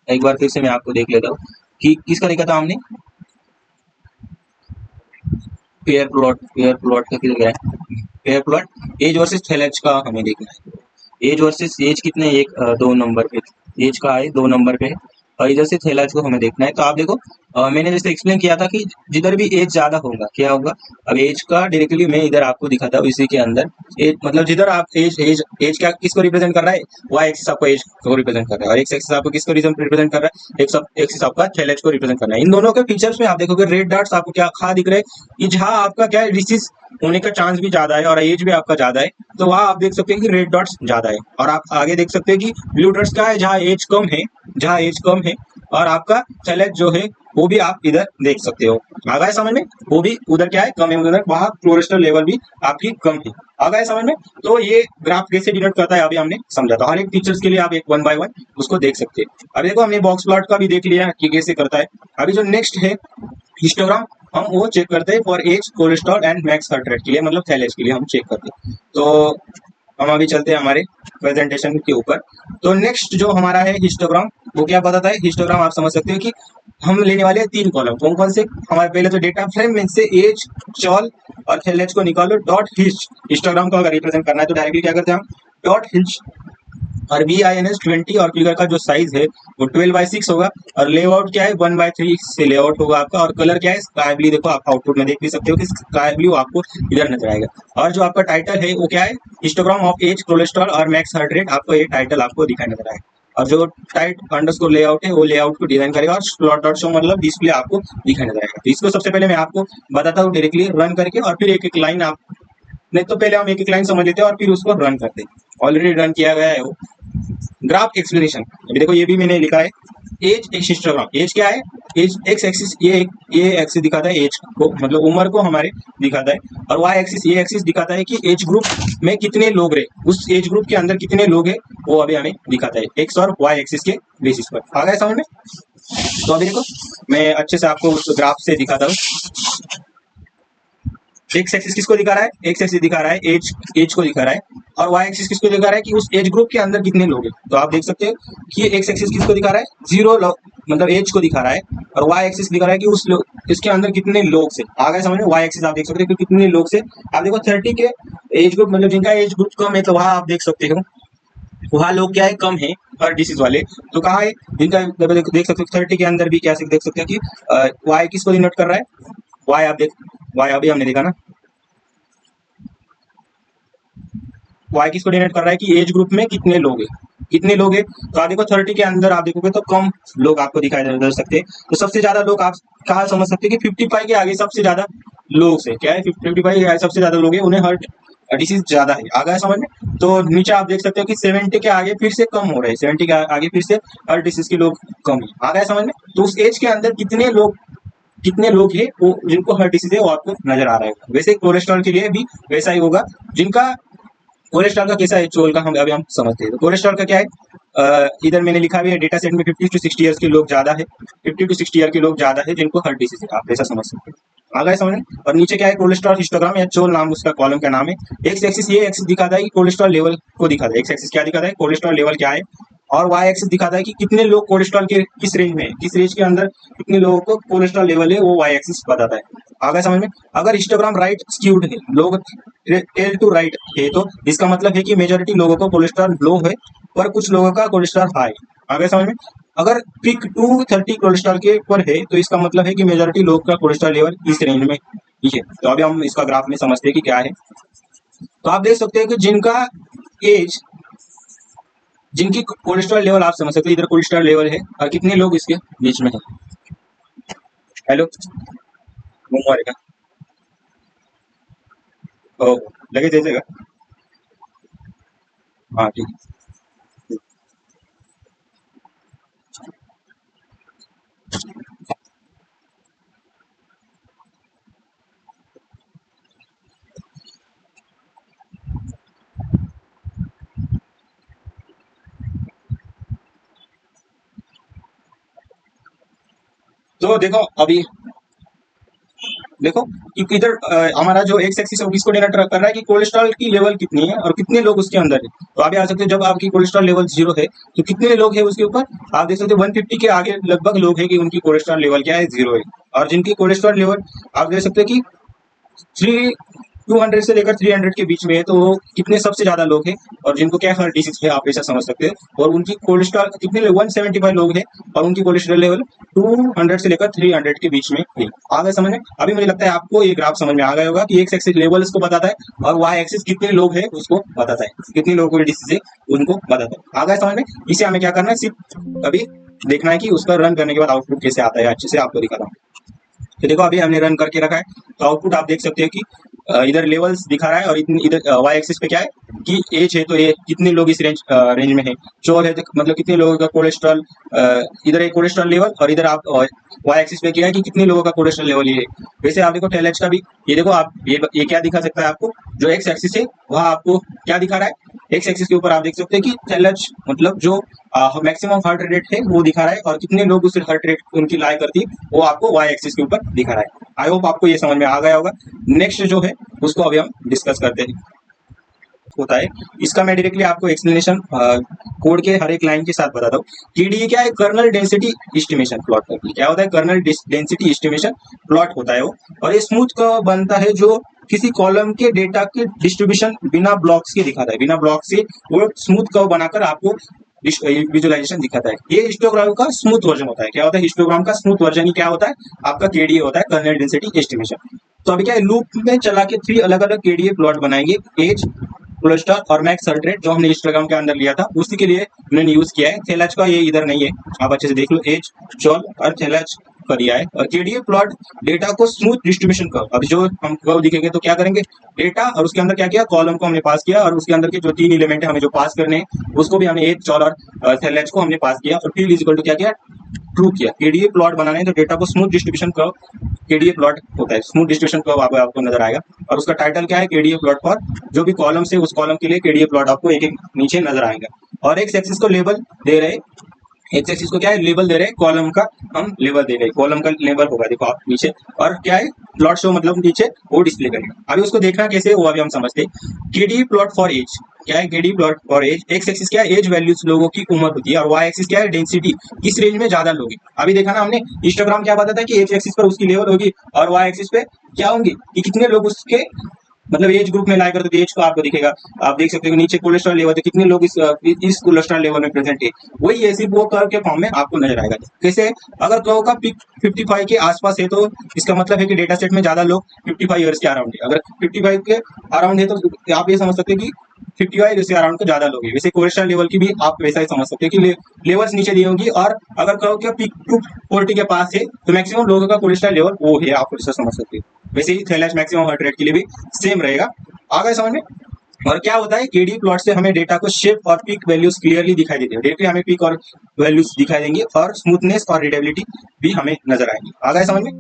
A: एक बार फिर से मैं आपको देख लेता हूँ कि किसका देखा था हमने। पेयर प्लॉट का किधर गया है? पेयर प्लॉट एज वर्सेस थैलेज का हमें देखना है। एज वर्सेस एज कितने? 2 नंबर पे एज का है, 2 नंबर पे है। और इधर से थैलेज को हमें देखना है। तो आप देखो मैंने जैसे एक्सप्लेन किया था कि जिधर भी एज ज्यादा होगा क्या होगा? अब एज का डायरेक्टली मैं इधर आपको दिखाता हूँ इसी के अंदर। एज मतलब जिधर आप एज क्या किसको रिप्रेजेंट कर रहा है? वाई एक्सिस आपको एज को रिप्रेजेंट कर रहा है और एक्स एक्सिस आपको किसको रिप्रेजेंट कर रहा है? एक्सिस आपका थैलेज को रिप्रेजेंट कर रहा है। इन दोनों के फीचर्स में आप देखोगे रेड डॉट्स आपको क्या खा दिख रहे हैं कि जहाँ आपका क्या है डिसीज होने का चांस भी ज्यादा है और एज भी आपका ज्यादा है, तो वहां आप देख सकते हैं कि रेड डॉट्स ज्यादा है। और आप आगे देख सकते हैं कि ब्लू डॉट्स क्या है? जहाँ एज कम है, जहाँ एज कम है और आपका थैलेज जो है वो भी आप इधर देख सकते हो। आ गया समझ में? वो भी उधर क्या है? कम है, उधर वहां कोलेस्ट्रॉल लेवल भी आपकी कम है। आ गया समझ में? तो ये ग्राफ कैसे डिनोट करता है अभी हमने समझा था। हर एक फीचर्स के लिए आप एक 1 बाय 1 उसको देख सकते हैं। अभी देखो हमने बॉक्स प्लॉट का भी देख लिया कि कैसे करता है। अभी जो नेक्स्ट है हिस्टोग्राम, हम वो चेक करते हैं for age, cholesterol and max heart rate के लिए, मतलब थैलेज के लिए हम चेक करते हैं। तो हम अभी चलते हैं हमारे प्रेजेंटेशन के ऊपर। तो नेक्स्ट जो हमारा है हिस्टोग्राम, वो क्या बताता है? हिस्टोग्राम आप समझ सकते हो कि हम लेने वाले हैं 3 कॉलम। कौन कौन से? हमारे पहले तो डेटा फ्रेम में से एज, चॉल और एच को निकालो। डॉट हिच, हिस्टोग्राम को अगर रिप्रेजेंट करना है तो डायरेक्टली क्या करते हैं हम, डॉट हिच और VINS 20 और फिगर का जो साइज है वो 12/6 होगा। और लेआउट क्या है, 1/3 से लेआउट होगा आपका। और कलर क्या है, स्काई ब्लू। देखो आप आउटपुट में देख भी सकते हो कि स्काई ब्लू आपको इधर नजर आएगा। और जो आपका टाइटल है वो क्या है, हिस्टोग्राम ऑफ एज, कोलेस्ट्रॉल और मैक्स हार्ट रेट। आपको ये टाइटल आपको दिखाई नजर आएगा। और जो टाइट अंडरस्कोर लेआउट है वो लेआउट को डिजाइन करेगा। और स्लॉट डॉट शो मतलब डिस्प्ले आपको दिखाई नजर आएगा। तो इसको सबसे पहले मैं आपको बताता हूँ डायरेक्टली रन करके, और फिर एक एक लाइन आप, नहीं तो पहले हम एक एक लाइन समझ लेते हैं और फिर उसको रन करते हैं। ऑलरेडी रन किया गया है वो। ग्राफ एक्सप्लेनेशन, अभी देखो ये भी मैंने लिखा है। एज एक्स हिस्टोग्राम, एज क्या है, एज एक्स एक्सिस, ये एक्सिस दिखाता है एज को, मतलब उम्र को हमारे दिखाता है। और वाई एक्सिस, ये एक्सिस दिखाता है कि एज ग्रुप में कितने लोग रहे, उस एज ग्रुप के अंदर कितने लोग हैं वो अभी हमें दिखाता है एक्स और वाई एक्सिस के बेसिस पर। आ गया समझ में? तो अभी देखो मैं अच्छे से आपको उस ग्राफ से दिखाता हूँ। एक्स एक्सिस किसको दिखा रहा है, एक्स एक्सिस दिखा रहा है एज को दिखा रहा है। और वाई एक्सिस किसको दिखा रहा है कि उस एज ग्रुप के अंदर कितने लोग हैं। तो आप देख सकते हो कि एक्स एक्सिस किसको दिखा रहा है, 0 मतलब एज को दिखा रहा है। और वाई एक्सिस दिखा रहा है कि उस इसके अंदर कितने लोग से। आ गए समझ में? वाई एक्सिस आप देख सकते हो कि कितने लोग से। आप देखो 30 के एज ग्रुप, मतलब जिनका एज ग्रुप कम है, तो वहां आप देख सकते हो वहाँ लोग क्या है, कम है और डिसीज वाले। तो कहाँ है जिनका, देख सकते हो 30 के अंदर भी क्या देख सकते हो कि वाई किसको डिनोट कर रहा है, वाई आप देख, वाई अभी हमने देखा ना, वाई किसको डिनोट कर रहा है कि एज ग्रुप में कितने लोग हैं, कितने लोग हैं। तो आप देखो 30 के अंदर आप देखोगे तो कम लोग आपको दिखाई दे सकते हैं। तो सबसे ज्यादा लोग आप कहाँ समझ सकते हैं कि 55 के आगे सबसे ज्यादा लोग से क्या है, 55 के आगे सबसे ज्यादा लोग हैं, उन्हें हार्ट डिसीज ज्यादा है। आ गया समझ में? तो नीचे आप देख सकते हो कि 70 के आगे फिर से कम हो रहे हैं, 70 के आगे फिर से हार्ट डिसीज के लोग कम है। आ गया समझ में? तो उस एज के अंदर कितने लोग हैं वो जिनको हार्ट डिसीज है वो आपको नजर आ रहा है। वैसे कोलेस्ट्रॉल के लिए भी वैसा ही होगा। जिनका कोलेस्ट्रॉल का कैसा है, चोल का हम अभी हम समझते हैं। तो कोलेस्ट्रॉल का क्या है, इधर मैंने लिखा भी है डेटा सेट में 50 to 60 ईयर्स के लोग ज्यादा है, 50 to 60 ईयर के लोग ज्यादा है जिनको हार्ट डिसीज है। आप ऐसा समझ सकते हैं। आ गए समझ में? और नीचे क्या है, कोलेस्ट्रॉल हिस्टोग्राम या चोल नाम उसका कॉलम का नाम है। एक्स एक्सिस, ये एक्सिस दिखाता है कि कोलेस्ट्रॉल लेवल को दिखाता है। एक्स एक्सिस क्या दिखाता है, कोलेस्ट्रॉल लेवल क्या है। और वाई एक्सिस दिखाता है कि कितने लोग कोलेस्ट्रॉल के किस रेंज में है, किस रेंज के अंदर कितने लोगों को कोलेस्ट्रॉल लेवल है, वो वाई एक्सिस बताता है। आ गया समझ में? अगर हिस्टोग्राम राइट स्क्यूड है, लोग टेल टू राइट है, तो इसका मतलब है कि मेजोरिटी लोगों को कोलेस्ट्रॉल लो है पर कुछ लोगों का कोलेस्ट्रॉल हाई। आ गया समझ में? अगर पिक 230 कोलेस्ट्रॉल के ऊपर है तो इसका मतलब है कि मेजोरिटी लोग का कोलेस्ट्रॉल लेवल इस रेंज में ही है। तो अभी हम इसका ग्राफ में समझते हैं कि क्या है। तो आप देख सकते हैं कि जिनका एज, जिनकी कोलेस्ट्रॉल लेवल आप समझ सकते हैं, इधर कोलेस्ट्रॉल लेवल है और कितने लोग इसके बीच में है। हेलो, मुंह ओ लगे दीजिएगा। हाँ ठीक है। तो देखो अभी देखो कि इधर हमारा जो एक्स एक्सिस है वो किसको डिनोट कर रहा है कि कोलेस्ट्रॉल की लेवल कितनी है और कितने लोग उसके अंदर है। तो आप आ सकते हो जब आपकी कोलेस्ट्रॉल लेवल 0 है तो कितने लोग हैं उसके ऊपर। आप देख सकते हो 150 के आगे लगभग लोग हैं कि उनकी कोलेस्ट्रॉल लेवल क्या है, 0 है। और जिनकी कोलेस्ट्रॉल लेवल आप देख सकते हो कि 200 से लेकर 300 के बीच में है, तो वो कितने सबसे ज्यादा लोग हैं और जिनको क्या हार्ट डिसीज है, आप ऐसा समझ सकते हैं। और उनकी कोलेस्ट्रॉल कितने 175 लोग हैं और उनकी कोलेस्ट्रॉल लेवल 200 से लेकर 300 के बीच में है। आ गए समझ में? अभी मुझे लगता है आपको ये ग्राफ समझ में आ गया होगा कि एक्स एक्सिस लेवल इसको बताता है और वाई एक्सिस कितने लोग हैं उसको बताता है, कितने लोगों को डिसीज है उनको बताता है। आ गए समझ में? इसे हमें क्या करना है, सिर्फ अभी देखना है कि उसका रन करने के बाद आउटपुट कैसे आता है, अच्छे से आपको दिखाता हूँ। तो देखो अभी हमने रन करके रखा है, तो आउटपुट आप देख सकते हैं कि इधर लेवल्स दिखा रहा है और इधर वाई एक्सिस पे क्या है कि एज है, तो ये कितने लोग इस रेंज में है। चोर है तो मतलब कितने लोगों का कोलेस्ट्रॉल, इधर है कोलेस्ट्रॉल लेवल और इधर आप वाई एक्सिस पे क्या है कि कितने लोगों का कोलेस्ट्रॉल लेवल ये है। वैसे आप देखो टेल एच का भी, ये देखो आप ये क्या दिखा सकता है आपको, जो एक्स एक्सिस है वह आपको क्या दिखा रहा है, एक्स एक्सिस के ऊपर आप देख सकते हैं कि टेल एच मतलब जो मैक्सिमम हार्ट रेट है वो दिखा रहा है और कितने लोग उस हार्ट रेट उनकी लाई करती है वो आपको वाई एक्सिस के ऊपर दिखा रहा है। आई होप आपको ये समझ में आ गया होगा। नेक्स्ट जो है उसको अभी हम डिस्कस करते हैं। होता है, इसका मैं डायरेक्टली आपको एक्सप्लेनेशन कोड के हर एक लाइन के साथ बताता हूँ। केडीए क्या है, कर्नल डेंसिटी एस्टिमेशन प्लॉट करती है। क्या होता है, कर्नल डेंसिटी एस्टिमेशन प्लॉट होता है वो। और ये स्मूथ का बनता है जो किसी कॉलम के डेटा के डिस्ट्रीब्यूशन बिना ब्लॉक्स के दिखाता है, बिना ब्लॉक से वो स्मूथ कर्व बनाकर आपको विजुअलाइजेशन दिखाता है। ये हिस्टोग्राम का स्मूथ वर्जन होता है। क्या होता है, हिस्टोग्राम का स्मूथ वर्जन ही क्या होता है, आपका केडीए होता है, कर्नल डेंसिटी एस्टिमेशन। तो अभी क्या है, लूप में चला के 3 अलग अलग केडीए प्लॉट बनाएंगे, एज, कोलेस्ट्रॉल और मैक्स सर्ट्रेट, जो हमने इंस्टाग्राम के अंदर लिया था उसी के लिए मैंने यूज किया है। थेलाच का ये इधर नहीं है, आप अच्छे से देख लो, एज, चॉल और थेलाच का दिया है। और केडीए प्लॉट डेटा को स्मूथ डिस्ट्रीब्यूशन कर्व, अभी जो हम कर्व दिखेंगे तो क्या करेंगे, डेटा और उसके अंदर क्या किया, कॉलम को हमने पास किया और उसके अंदर के जो 3 एलिमेंट है हमें जो पास करने हैं उसको भी हमने एज, चॉल और थेलाच को हमने पास किया और फील्ड इज इक्वल टू क्या किया, ट्रू किया। केडीए प्लॉट बनाना है तो डेटा को smooth distribution curve KDA plot होता है, स्मूथ डिस्ट्रीब्यूशन कर्व आपको नजर आएगा। और उसका टाइटल क्या है, केडीए प्लॉट फॉर, जो भी कॉलम से उस कॉलम के लिए केडीए प्लॉट आपको एक एक नीचे नजर आएगा। और एक्स एक्सिस को लेबल दे रहे, एक्स एक्सिस को क्या है, लेबल दे रहे हैं, कॉलम का हम लेबल दे रहे हैं, कॉलम का लेबल होगा देखो आप नीचे, और क्या है, प्लॉट शो मतलब नीचे वो डिस्प्ले करेगा। अभी उसको देखना कैसे वो अभी हम समझते हैं। केडीए प्लॉट फॉर एज क्या है, KDA plot for age, X axis क्या है, एज वैल्यूज लोगों की उम्र होती है, और वाई एक्सिस क्या है, डेंसिटी, किस रेंज में ज्यादा लोग हैं। अभी देखा ना हमने, इंस्टाग्राम क्या बताता है कि एक्स एक्सिस पर उसकी लेवल होगी और वाई एक्सिस पे क्या होंगी, कि कितने लोग उसके मतलब एज ग्रुप में लाया करते तो एज को आपको दिखेगा। आप देख सकते हो नीचे कोलेस्ट्रॉल लेवल तो कितने लोग इस कोलेस्ट्रॉल लेवल में प्रेजेंट है, वही ऐसे वो कर्व के फॉर्म में आपको नजर आएगा। कैसे, अगर कर्व का पिक 55 के आसपास है तो इसका मतलब है कि डेटा सेट में ज्यादा लोग 55 ईयर्स के अराउंड है। अगर 55 के अराउंड है तो आप ये समझ सकते हैं कि 55 से अराउंड को ज्यादा लोग है। वैसे कोलेस्ट्रॉल लेवल की भी आप वैसा ही समझ सकते हैं कि लेवल्स नीचे दी होंगी, और अगर कर्व के पिक 240 के पास है तो मैक्सिमम लोगों का कोलेस्ट्रॉल लेवल वो है, आप ऐसा समझ सकते हैं। वैसे ही थैलेस मैक्सिमम हार्ट रेट के लिए भी सेम रहेगा। आ गए समझ में। और क्या होता है, केडी प्लॉट से हमें डेटा को शेप और पीक वैल्यूज क्लियरली दिखाई देती है, डायरेक्टली हमें पीक और वैल्यूज दिखाई देंगे, और स्मूथनेस और रीडेबिलिटी भी हमें नजर आएंगी। आ गए समझ में।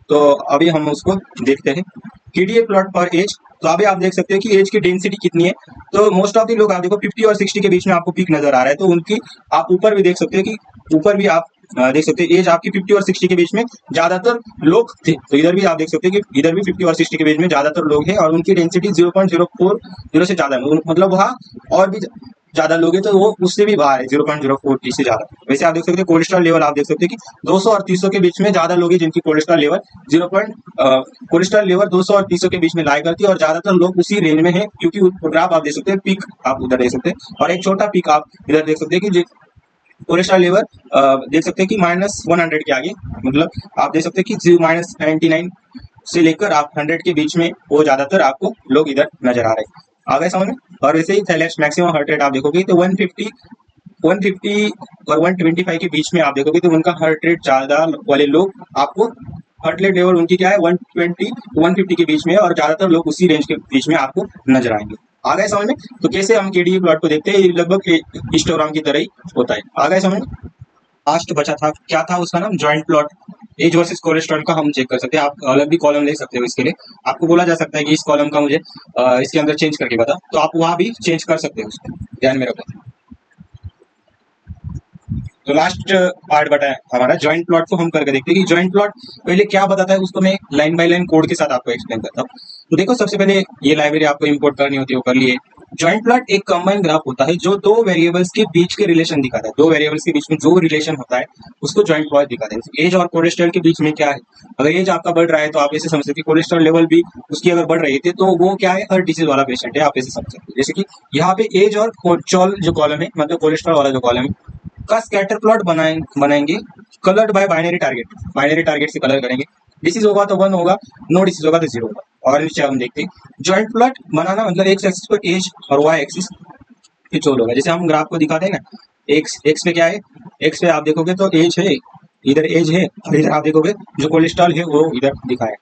A: तो अभी हम उसको देखते हैं, केडीए प्लॉट फॉर एज। तो अभी आप देख सकते हैं कि एज की डेंसिटी कितनी है। तो मोस्ट ऑफ द लोग आप देखो 50 और 60 के बीच में आपको पीक नजर आ रहा है, तो उनकी आप ऊपर भी देख सकते हैं कि ऊपर भी आप देख सकते हैं एज आपकी 50 और 60 के बीच में ज्यादातर लोग थे। तो इधर भी आप देख सकते हैं कि इधर भी 50 और 60 के बीच में ज्यादातर लोग हैं, और उनकी डेंसिटी 0.040 से ज्यादा है, मतलब वहाँ और भी ज्यादा लोग हैं, तो वो उससे भी बाहर है 0.040 से ज्यादा। वैसे आप देख सकते हैं कोलेस्ट्रॉल लेवल, आप देख सकते हैं कि 200 और 300 के बीच में ज्यादा लोग हैं जिनकी कोलेस्ट्रॉल लेवल कोलेस्ट्रॉल लेवल 200 और 300 के बीच में लाया करती है, और ज्यादातर लोग उसी रेंज में है, क्योंकि ग्राफ आप देख सकते हैं, पीक आप उधर देख सकते हैं और एक छोटा पीक आप इधर देख सकते हैं कि कोलेस्ट्रॉल लेवल देख सकते हैं कि -100 के आगे, मतलब आप देख सकते हैं कि -99 से लेकर आप 100 के बीच में वो ज्यादातर आपको लोग इधर नजर आ रहे हैं। आ गए समझ में। और वैसे ही थैलेस मैक्सिमम हार्ट रेट आप देखोगे तो 150 और 125 के बीच में आप देखोगे तो उनका हार्ट रेट ज्यादा वाले लोग आपको हार्ट रेट लेवल उनकी क्या है 120 150 के बीच में, और ज्यादातर लोग उसी रेंज के बीच में आपको नजर आएंगे। आ गए समझ में। तो कैसे हम केडीए प्लॉट को देखते हैं, ये लगभग हिस्टोग्राम की तरह ही होता है। आ गए समझ में। लास्ट बचा था, क्या था उसका नाम, joint plot. Age versus cholesterol का हम चेक कर सकते हैं। आप अलग भी कॉलम ले सकते हो, इसके लिए आपको बोला जा सकता है कि इस कॉलम का मुझे इसके अंदर चेंज करके बता, तो आप वहां भी चेंज कर सकते हो, उसको ध्यान में रखो। तो लास्ट पार्ट बताया हमारा जॉइंट प्लॉट को हम करके देखते हैं कि जॉइंट प्लॉट पहले क्या बताता है, उसको मैं लाइन बाय लाइन कोड के साथ आपको एक्सप्लेन करता हूँ। तो देखो, सबसे पहले ये लाइब्रेरी आपको इंपोर्ट करनी होती है, वो कर लिए। जॉइंट प्लॉट एक कंबाइन ग्राफ होता है जो दो वेरिएबल्स के बीच के रिलेशन दिखाता है। दो वेरिएबल्स के बीच में जो रिलेशन होता है उसको जॉइंट प्लॉट दिखाता है। एज और कोलेस्ट्रॉल के बीच में क्या है, अगर एज आपका बढ़ रहा है तो आप ऐसे समझ सकते हैं कोलेस्ट्रॉल लेवल भी उसकी अगर बढ़ रही थी तो वो क्या है, हर डिसीज वाला पेशेंट है, आप ऐसे समझ सकते हैं। जैसे कि यहाँ पे एज और कोलेस्ट्रॉल जो कॉलम है, मतलब कोलेस्ट्रॉल वाला जो कॉलम है का स्कैटर प्लॉट बनाएंगे कलर्ड बाय बाइनरी टारगेट से कलर करेंगे। डिसीज होगा तो 1 होगा, नो डिसीज होगा तो 0 होगा। और नीचे हम देखते हैं जॉइंट प्लॉट बनाना, मतलब एक्स एक्सिस पर एज और वाई एक्सिस पे चोल होगा। जैसे हम ग्राफ को दिखाते हैं ना, एक्स पे क्या है, एक्स पे आप देखोगे तो एज है, इधर एज है, और इधर आप देखोगे जो कोलेस्ट्रॉल है वो इधर दिखा है।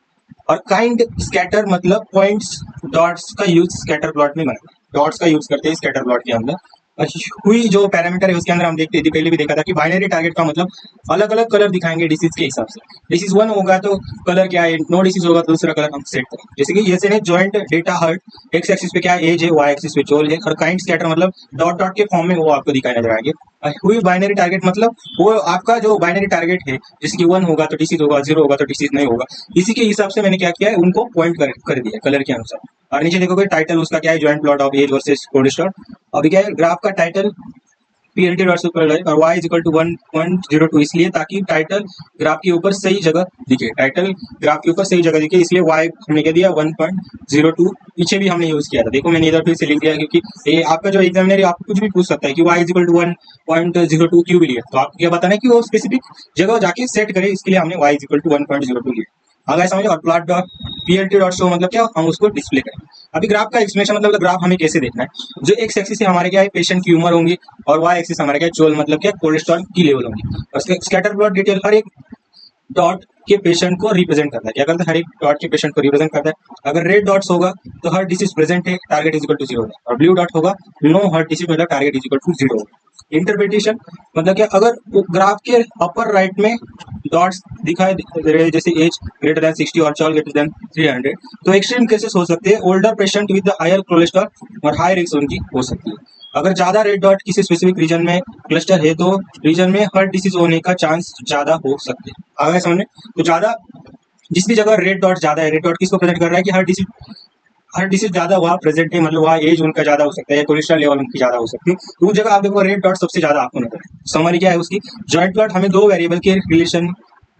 A: और काइंड स्कैटर मतलब पॉइंट्स डॉट्स का यूज स्कैटर प्लॉट में बना, डॉट्स का यूज करते हैं स्कैटर प्लॉट के अंदर। हुई जो पैरामीटर है उसके अंदर हम देखते थे, पहले भी देखा था कि बाइनरी टारगेट का मतलब अलग अलग कलर दिखाएंगे डिसीज के हिसाब से। डिसीज 1 होगा तो कलर क्या है, नो डिसीज होगा तो दूसरा कलर हम सेट करें। जैसे कि ये है joint data heart, X axis पे क्या है, एज है, वाई एक्सिस पे चोल है, और काइंड स्कैटर मतलब डॉट डॉट के फॉर्म में वो आपको दिखाई नजर आएंगे। हुई बाइनरी टारगेट मतलब वो आपका जो बाइनरी टारगेट है, जैसे कि 1 होगा तो डिसीज होगा, 0 होगा तो डिसीज नहीं होगा। इसी के हिसाब से मैंने क्या किया है, उनको पॉइंट कर दिया कलर के अनुसार। और नीचे देखोगे टाइटल उसका क्या है, joint plot of age versus cholesterol. अभी क्या है, ग्राफ का टाइटल पीएलटी डॉट सुपर और y इज इक्वल टू 1.02, इसलिए ताकि टाइटल ग्राफ के ऊपर सही जगह दिखे, टाइटल ग्राफ के ऊपर सही जगह दिखे, इसलिए y हमने क्या दिया 1.02। पीछे भी हमने यूज किया था, देखो मैंने इधर फिर से लिख दिया, क्योंकि ये आपका जो एग्जामिनर आपको कुछ भी पूछ सकता है कि y इज इक्वल टू 1.02 क्यों भी लिया, तो आपको क्या बताना है कि वो स्पेसिफिक जगह जाके सेट करे, इसके लिए हमने y इज इक्वल टू 1.02 लिया। अगर समझे, और plot dot PLT dot show मतलब क्या, हम उसको डिस्प्ले करें। अभी ग्राफ का एक्सप्लेनेशन मतलब ग्राफ हमें कैसे देखना है, जो एक्स एक्सिस से हमारे क्या है पेशेंट की उम्र होंगी, और वाई एक्सिस हमारे क्या चोल मतलब क्या कोलेस्ट्रॉल की लेवल होंगी। और स्कैटर प्लॉट डिटेल हर एक डॉट के पेशेंट को रिप्रेजेंट करता है, क्या करता है, हर एक डॉट के पेशेंट को रिप्रेजेंट करता है। अगर रेड डॉट्स होगा तो हर डिसीज प्रेजेंट है, टारगेट इज इक्वल टू 0 होगा, और ब्लू डॉट होगा नो हर डिसीज मतलब टारगेट इज इक्वल टू 0 होगा। इंटरप्रिटेशन मतलब क्या, अगर ग्राफ के अपर राइट में डॉट्स दिखाई दे रहे हैं, जैसे एज ग्रेटर देन 60 और चॉल ग्रेटर देन 300, तो एक्सट्रीम केसेस हो सकते हैं, older patient with higher cholesterol और हाई रिस्क उनकी हो सकती है। अगर ज्यादा रेड डॉट किसी स्पेसिफिक रीजन में क्लस्टर है, तो रीजन में हार्ट डिसीज होने का चांस ज्यादा हो सकते हैं। आगे समझ में, तो ज्यादा जिस भी जगह रेड डॉट ज्यादा है, रेड डॉट किसको प्रेजेंट कर रहा है कि हार्ट डिसीज ज्यादा वहाँ प्रेजेंट है, मतलब वहाँ एज उनका ज्यादा हो सकता है, कोलेस्ट्रॉल लेवल उनकी ज्यादा हो सकती है, तो उस जगह आप देखो रेड डॉट सबसे ज्यादा आपको नजर है। समरी क्या है उसकी, जॉइंट प्लॉट हमें दो वेरिएबल के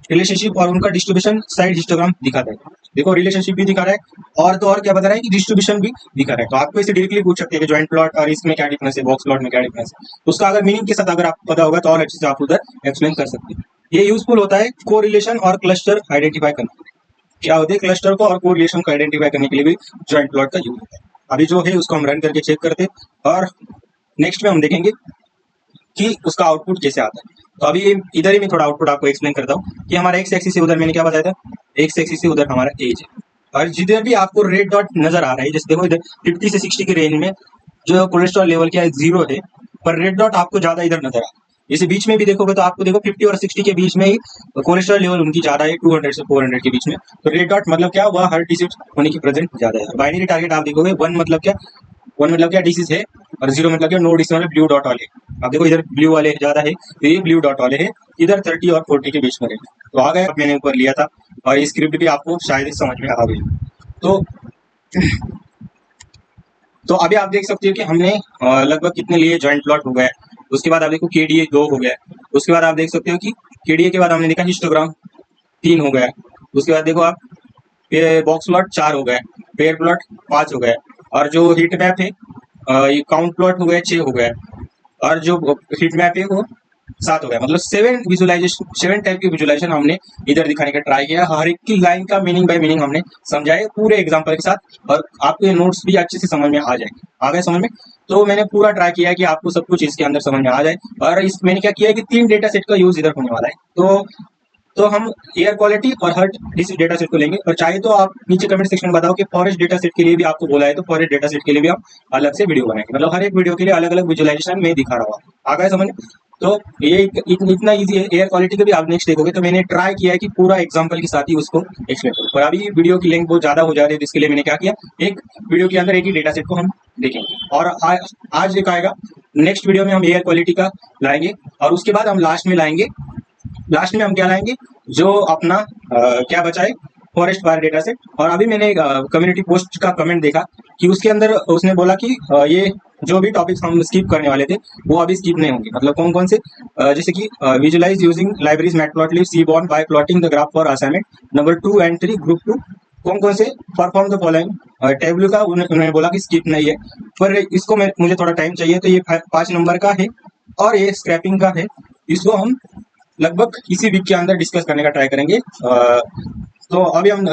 A: रिलेशनशिप और उनका डिस्ट्रीब्यूशन साइड हिस्टोग्राम दिखाता है। देखो रिलेशनशिप भी दिखा रहा है, और तो और क्या बता रहा है कि डिस्ट्रीब्यूशन भी दिखा रहा है। तो आपको इसे डायरेक्टली पूछ सकते हैं कि जॉइंट प्लॉट और इसमें क्या डिफरेंस है, बॉक्स प्लॉट में क्या डिफरेंस है, तो उसका अगर मीनिंग के साथ अगर आपको पता होगा तो और अच्छे से आप उधर एक्सप्लेन कर सकते हैं। ये यूजफुल होता है कोरिलेशन और क्लस्टर आइडेंटिफाई करने के लिए। क्या होते हैं, क्लस्टर को और कोरिलेशन को आइडेंटिफाई करने के लिए भी जॉइंट प्लॉट का यूज होता है। अभी जो है उसको हम रन करके चेक करते हैं, और नेक्स्ट में हम देखेंगे कि उसका आउटपुट कैसे आता है। तो अभी इधर ही मैं थोड़ा आउटपुट आपको एक्सप्लेन करता हूँ कि हमारा एक्स एक्सिस से उधर मैंने क्या बताया था, एक्स एक्सिस से उधर हमारा एज है, और जिधर भी आपको रेड डॉट नजर आ रहा है, जैसे देखो इधर 50 से 60 के रेंज में जो कोलेस्ट्रॉल लेवल क्या है 0 है, पर रेड डॉट आपको ज्यादा इधर नजर आ रहा है। जैसे बीच में भी देखोगे तो आपको देखो 50 और 60 के बीच में ही कोलेस्ट्रॉल लेवल उनकी ज्यादा है, 200 से 400 के बीच में। तो रेड डॉट मतलब क्या, वह हर डिसीज होने की प्रेजेंट ज्यादा है। बाइनरी टारगेट आप देखोगे 1 मतलब क्या डिसीज है, और 0 मतलब क्या नो डिसीज वाले ब्लू डॉट वाले। आप देखो इधर ब्लू वाले ज्यादा है, तो ये ब्लू डॉट वाले है, इधर 30 और 40 के बीच में है। तो आ गए, मैंने ऊपर लिया था, और ये स्क्रिप्ट भी आपको शायद समझ में आ गई। तो तो अभी आप देख सकते हो कि हमने लगभग कितने लिए जॉइंट प्लॉट हो गया है। उसके बाद आप देखो केडीए 2 हो गया है। उसके बाद आप देख सकते हो कि केडीए के बाद हमने देखा हिस्टोग्राम 3 हो गया है। उसके बाद देखो आप बॉक्स प्लॉट 4 हो गया है, पेयर प्लॉट 5 हो गया है, और जो हीट मैप है ये काउंट प्लॉट हो गया 6 हो गया है, और जो हीट मैप है वो 7 हो गया। मतलब 7 टाइप की विजुअलाइजेशन हमने इधर दिखाने का ट्राई किया। हर एक की लाइन का मीनिंग बाय मीनिंग हमने समझाए पूरे एग्जांपल के साथ, और आपको ये नोट्स भी अच्छे से समझ में आ जाएंगे। आ गए समझ में? तो मैंने पूरा ट्राई किया कि आपको सब कुछ इसके अंदर समझ में आ जाए। और इस मैंने क्या किया कि 3 डेटा सेट का यूज इधर होने वाला है। तो हम एयर क्वालिटी और हर्ट इस डेटा सेट को लेंगे, और चाहे तो आप नीचे कमेंट सेक्शन में बताओ कि फॉरेस्ट डेटा सेट के लिए भी आपको बोला है, तो फॉरेस्ट डेटा सेट के लिए भी हम अलग से वीडियो बनाएंगे। मतलब हर एक वीडियो के लिए अलग अलग विजुअलाइजेशन में दिखा रहा हूँ। आ गए समझ में? तो ये इतना इजी है। एयर क्वालिटी का भी आप नेक्स्ट देखोगे, तो मैंने ट्राई किया है कि पूरा एग्जांपल के साथ ही उसको एक्सप्लेन करूँ, पर अभी वीडियो की लेंथ बहुत ज्यादा हो जा रही है, जिसके लिए मैंने क्या किया, एक वीडियो के अंदर एक ही डेटा सेट को हम देखेंगे। और आज एक आएगा, नेक्स्ट वीडियो में हम एयर क्वालिटी का लाएंगे, और उसके बाद हम लास्ट में हम क्या लाएंगे, जो अपना क्या बचा है, फॉरेस्ट फायर डेटा सेट। और अभी मैंने कम्युनिटी पोस्ट का कमेंट देखा कि उसके अंदर उसने बोला कि ये जो भी टॉपिक्स हम स्किप करने वाले थे वो अभी स्किप नहीं होंगे। मतलब कौन कौन से, जैसे कि visualise using libraries matplotlib seaborn by plotting the graph for assignment number 2 and 3 group 2, कौन कौन से परफॉर्म द फॉलोइंग टेबल का उन्होंने बोला कि स्किप नहीं है, पर इसको मुझे थोड़ा टाइम चाहिए, तो ये 5 नंबर का है और ये स्क्रैपिंग का है। इसको हम लगभग इसी वीक के अंदर डिस्कस करने का ट्राई करेंगे। तो अभी हम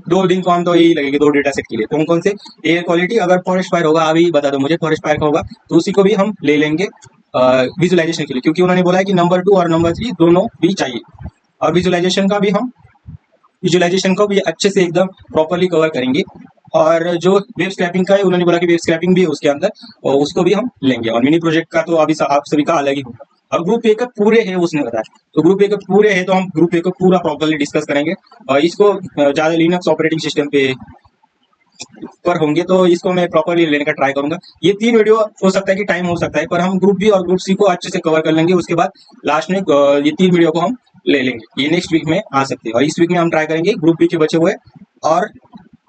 A: 2 दिन को हम तो यही लगेंगे 2 डेटा सेट के लिए। कौन कौन से, एयर क्वालिटी, अगर फॉरेस्ट फायर होगा अभी बता दो मुझे, फॉरेस्ट फायर का होगा तो उसी को भी हम ले लेंगे विजुअलाइजेशन के लिए, क्योंकि उन्होंने बोला है कि नंबर 2 और नंबर 3 दोनों भी चाहिए। और विजुअलाइजेशन को भी अच्छे से एकदम प्रॉपरली कवर करेंगे। और जो वेब स्क्रैपिंग का है, उन्होंने बोला कि वेब स्क्रैपिंग भी है उसके अंदर, और उसको भी हम लेंगे। और मिनी प्रोजेक्ट का तो अभी आप सभी का अलग ही होगा। और ग्रुप ए का पूरे है उसने बताया, तो ग्रुप ए का पूरे है, तो हम ग्रुप ए को पूरा प्रॉपरली डिस्कस करेंगे। और इसको ज्यादा लिनक्स ऑपरेटिंग सिस्टम पे पर होंगे तो इसको मैं प्रॉपरली लेने का ट्राई करूंगा। ये 3 वीडियो हो सकता है कि टाइम हो सकता है, पर हम ग्रुप बी और ग्रुप सी को अच्छे से कवर कर लेंगे। उसके बाद लास्ट में ये 3 वीडियो को हम ले लेंगे। ये नेक्स्ट वीक में आ सकते हैं और इस वीक में हम ट्राई करेंगे ग्रुप बी के बचे हुए और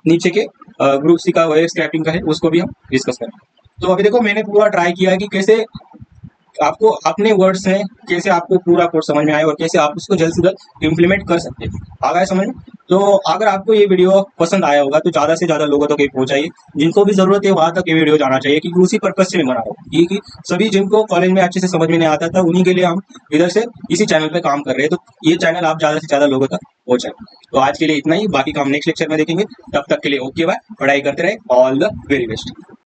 A: नीचे के ग्रुप सी का वो स्क्रैपिंग का है उसको भी हम डिस्कस करें। तो अभी देखो मैंने पूरा ट्राई किया है कि कैसे आपको अपने वर्ड्स में कैसे आपको पूरा कोर्स समझ में आए और कैसे आप उसको जल्द से जल्द इम्प्लीमेंट कर सकते हैं। आ गया समझ में? तो अगर आपको ये वीडियो पसंद आया होगा तो ज़्यादा से ज़्यादा लोगों तक ये पहुंचाइए, जिनको भी ज़रूरत है वहां तक ये वीडियो जाना चाहिए, क्योंकि उसी पर्पज से मैं बना रहा हूँ कि सभी जिनको कॉलेज में अच्छे से समझ में नहीं आता था उन्हीं के लिए हम इधर से इसी चैनल पे काम कर रहे हैं। तो ये चैनल आप ज़्यादा से ज़्यादा लोगों तक पहुंचाए। तो आज के लिए इतना ही, बाकी का हम नेक्स्ट लेक्चर में देखेंगे। तब तक के लिए ओके बाय, पढ़ाई करते रहे, ऑल द वेरी बेस्ट।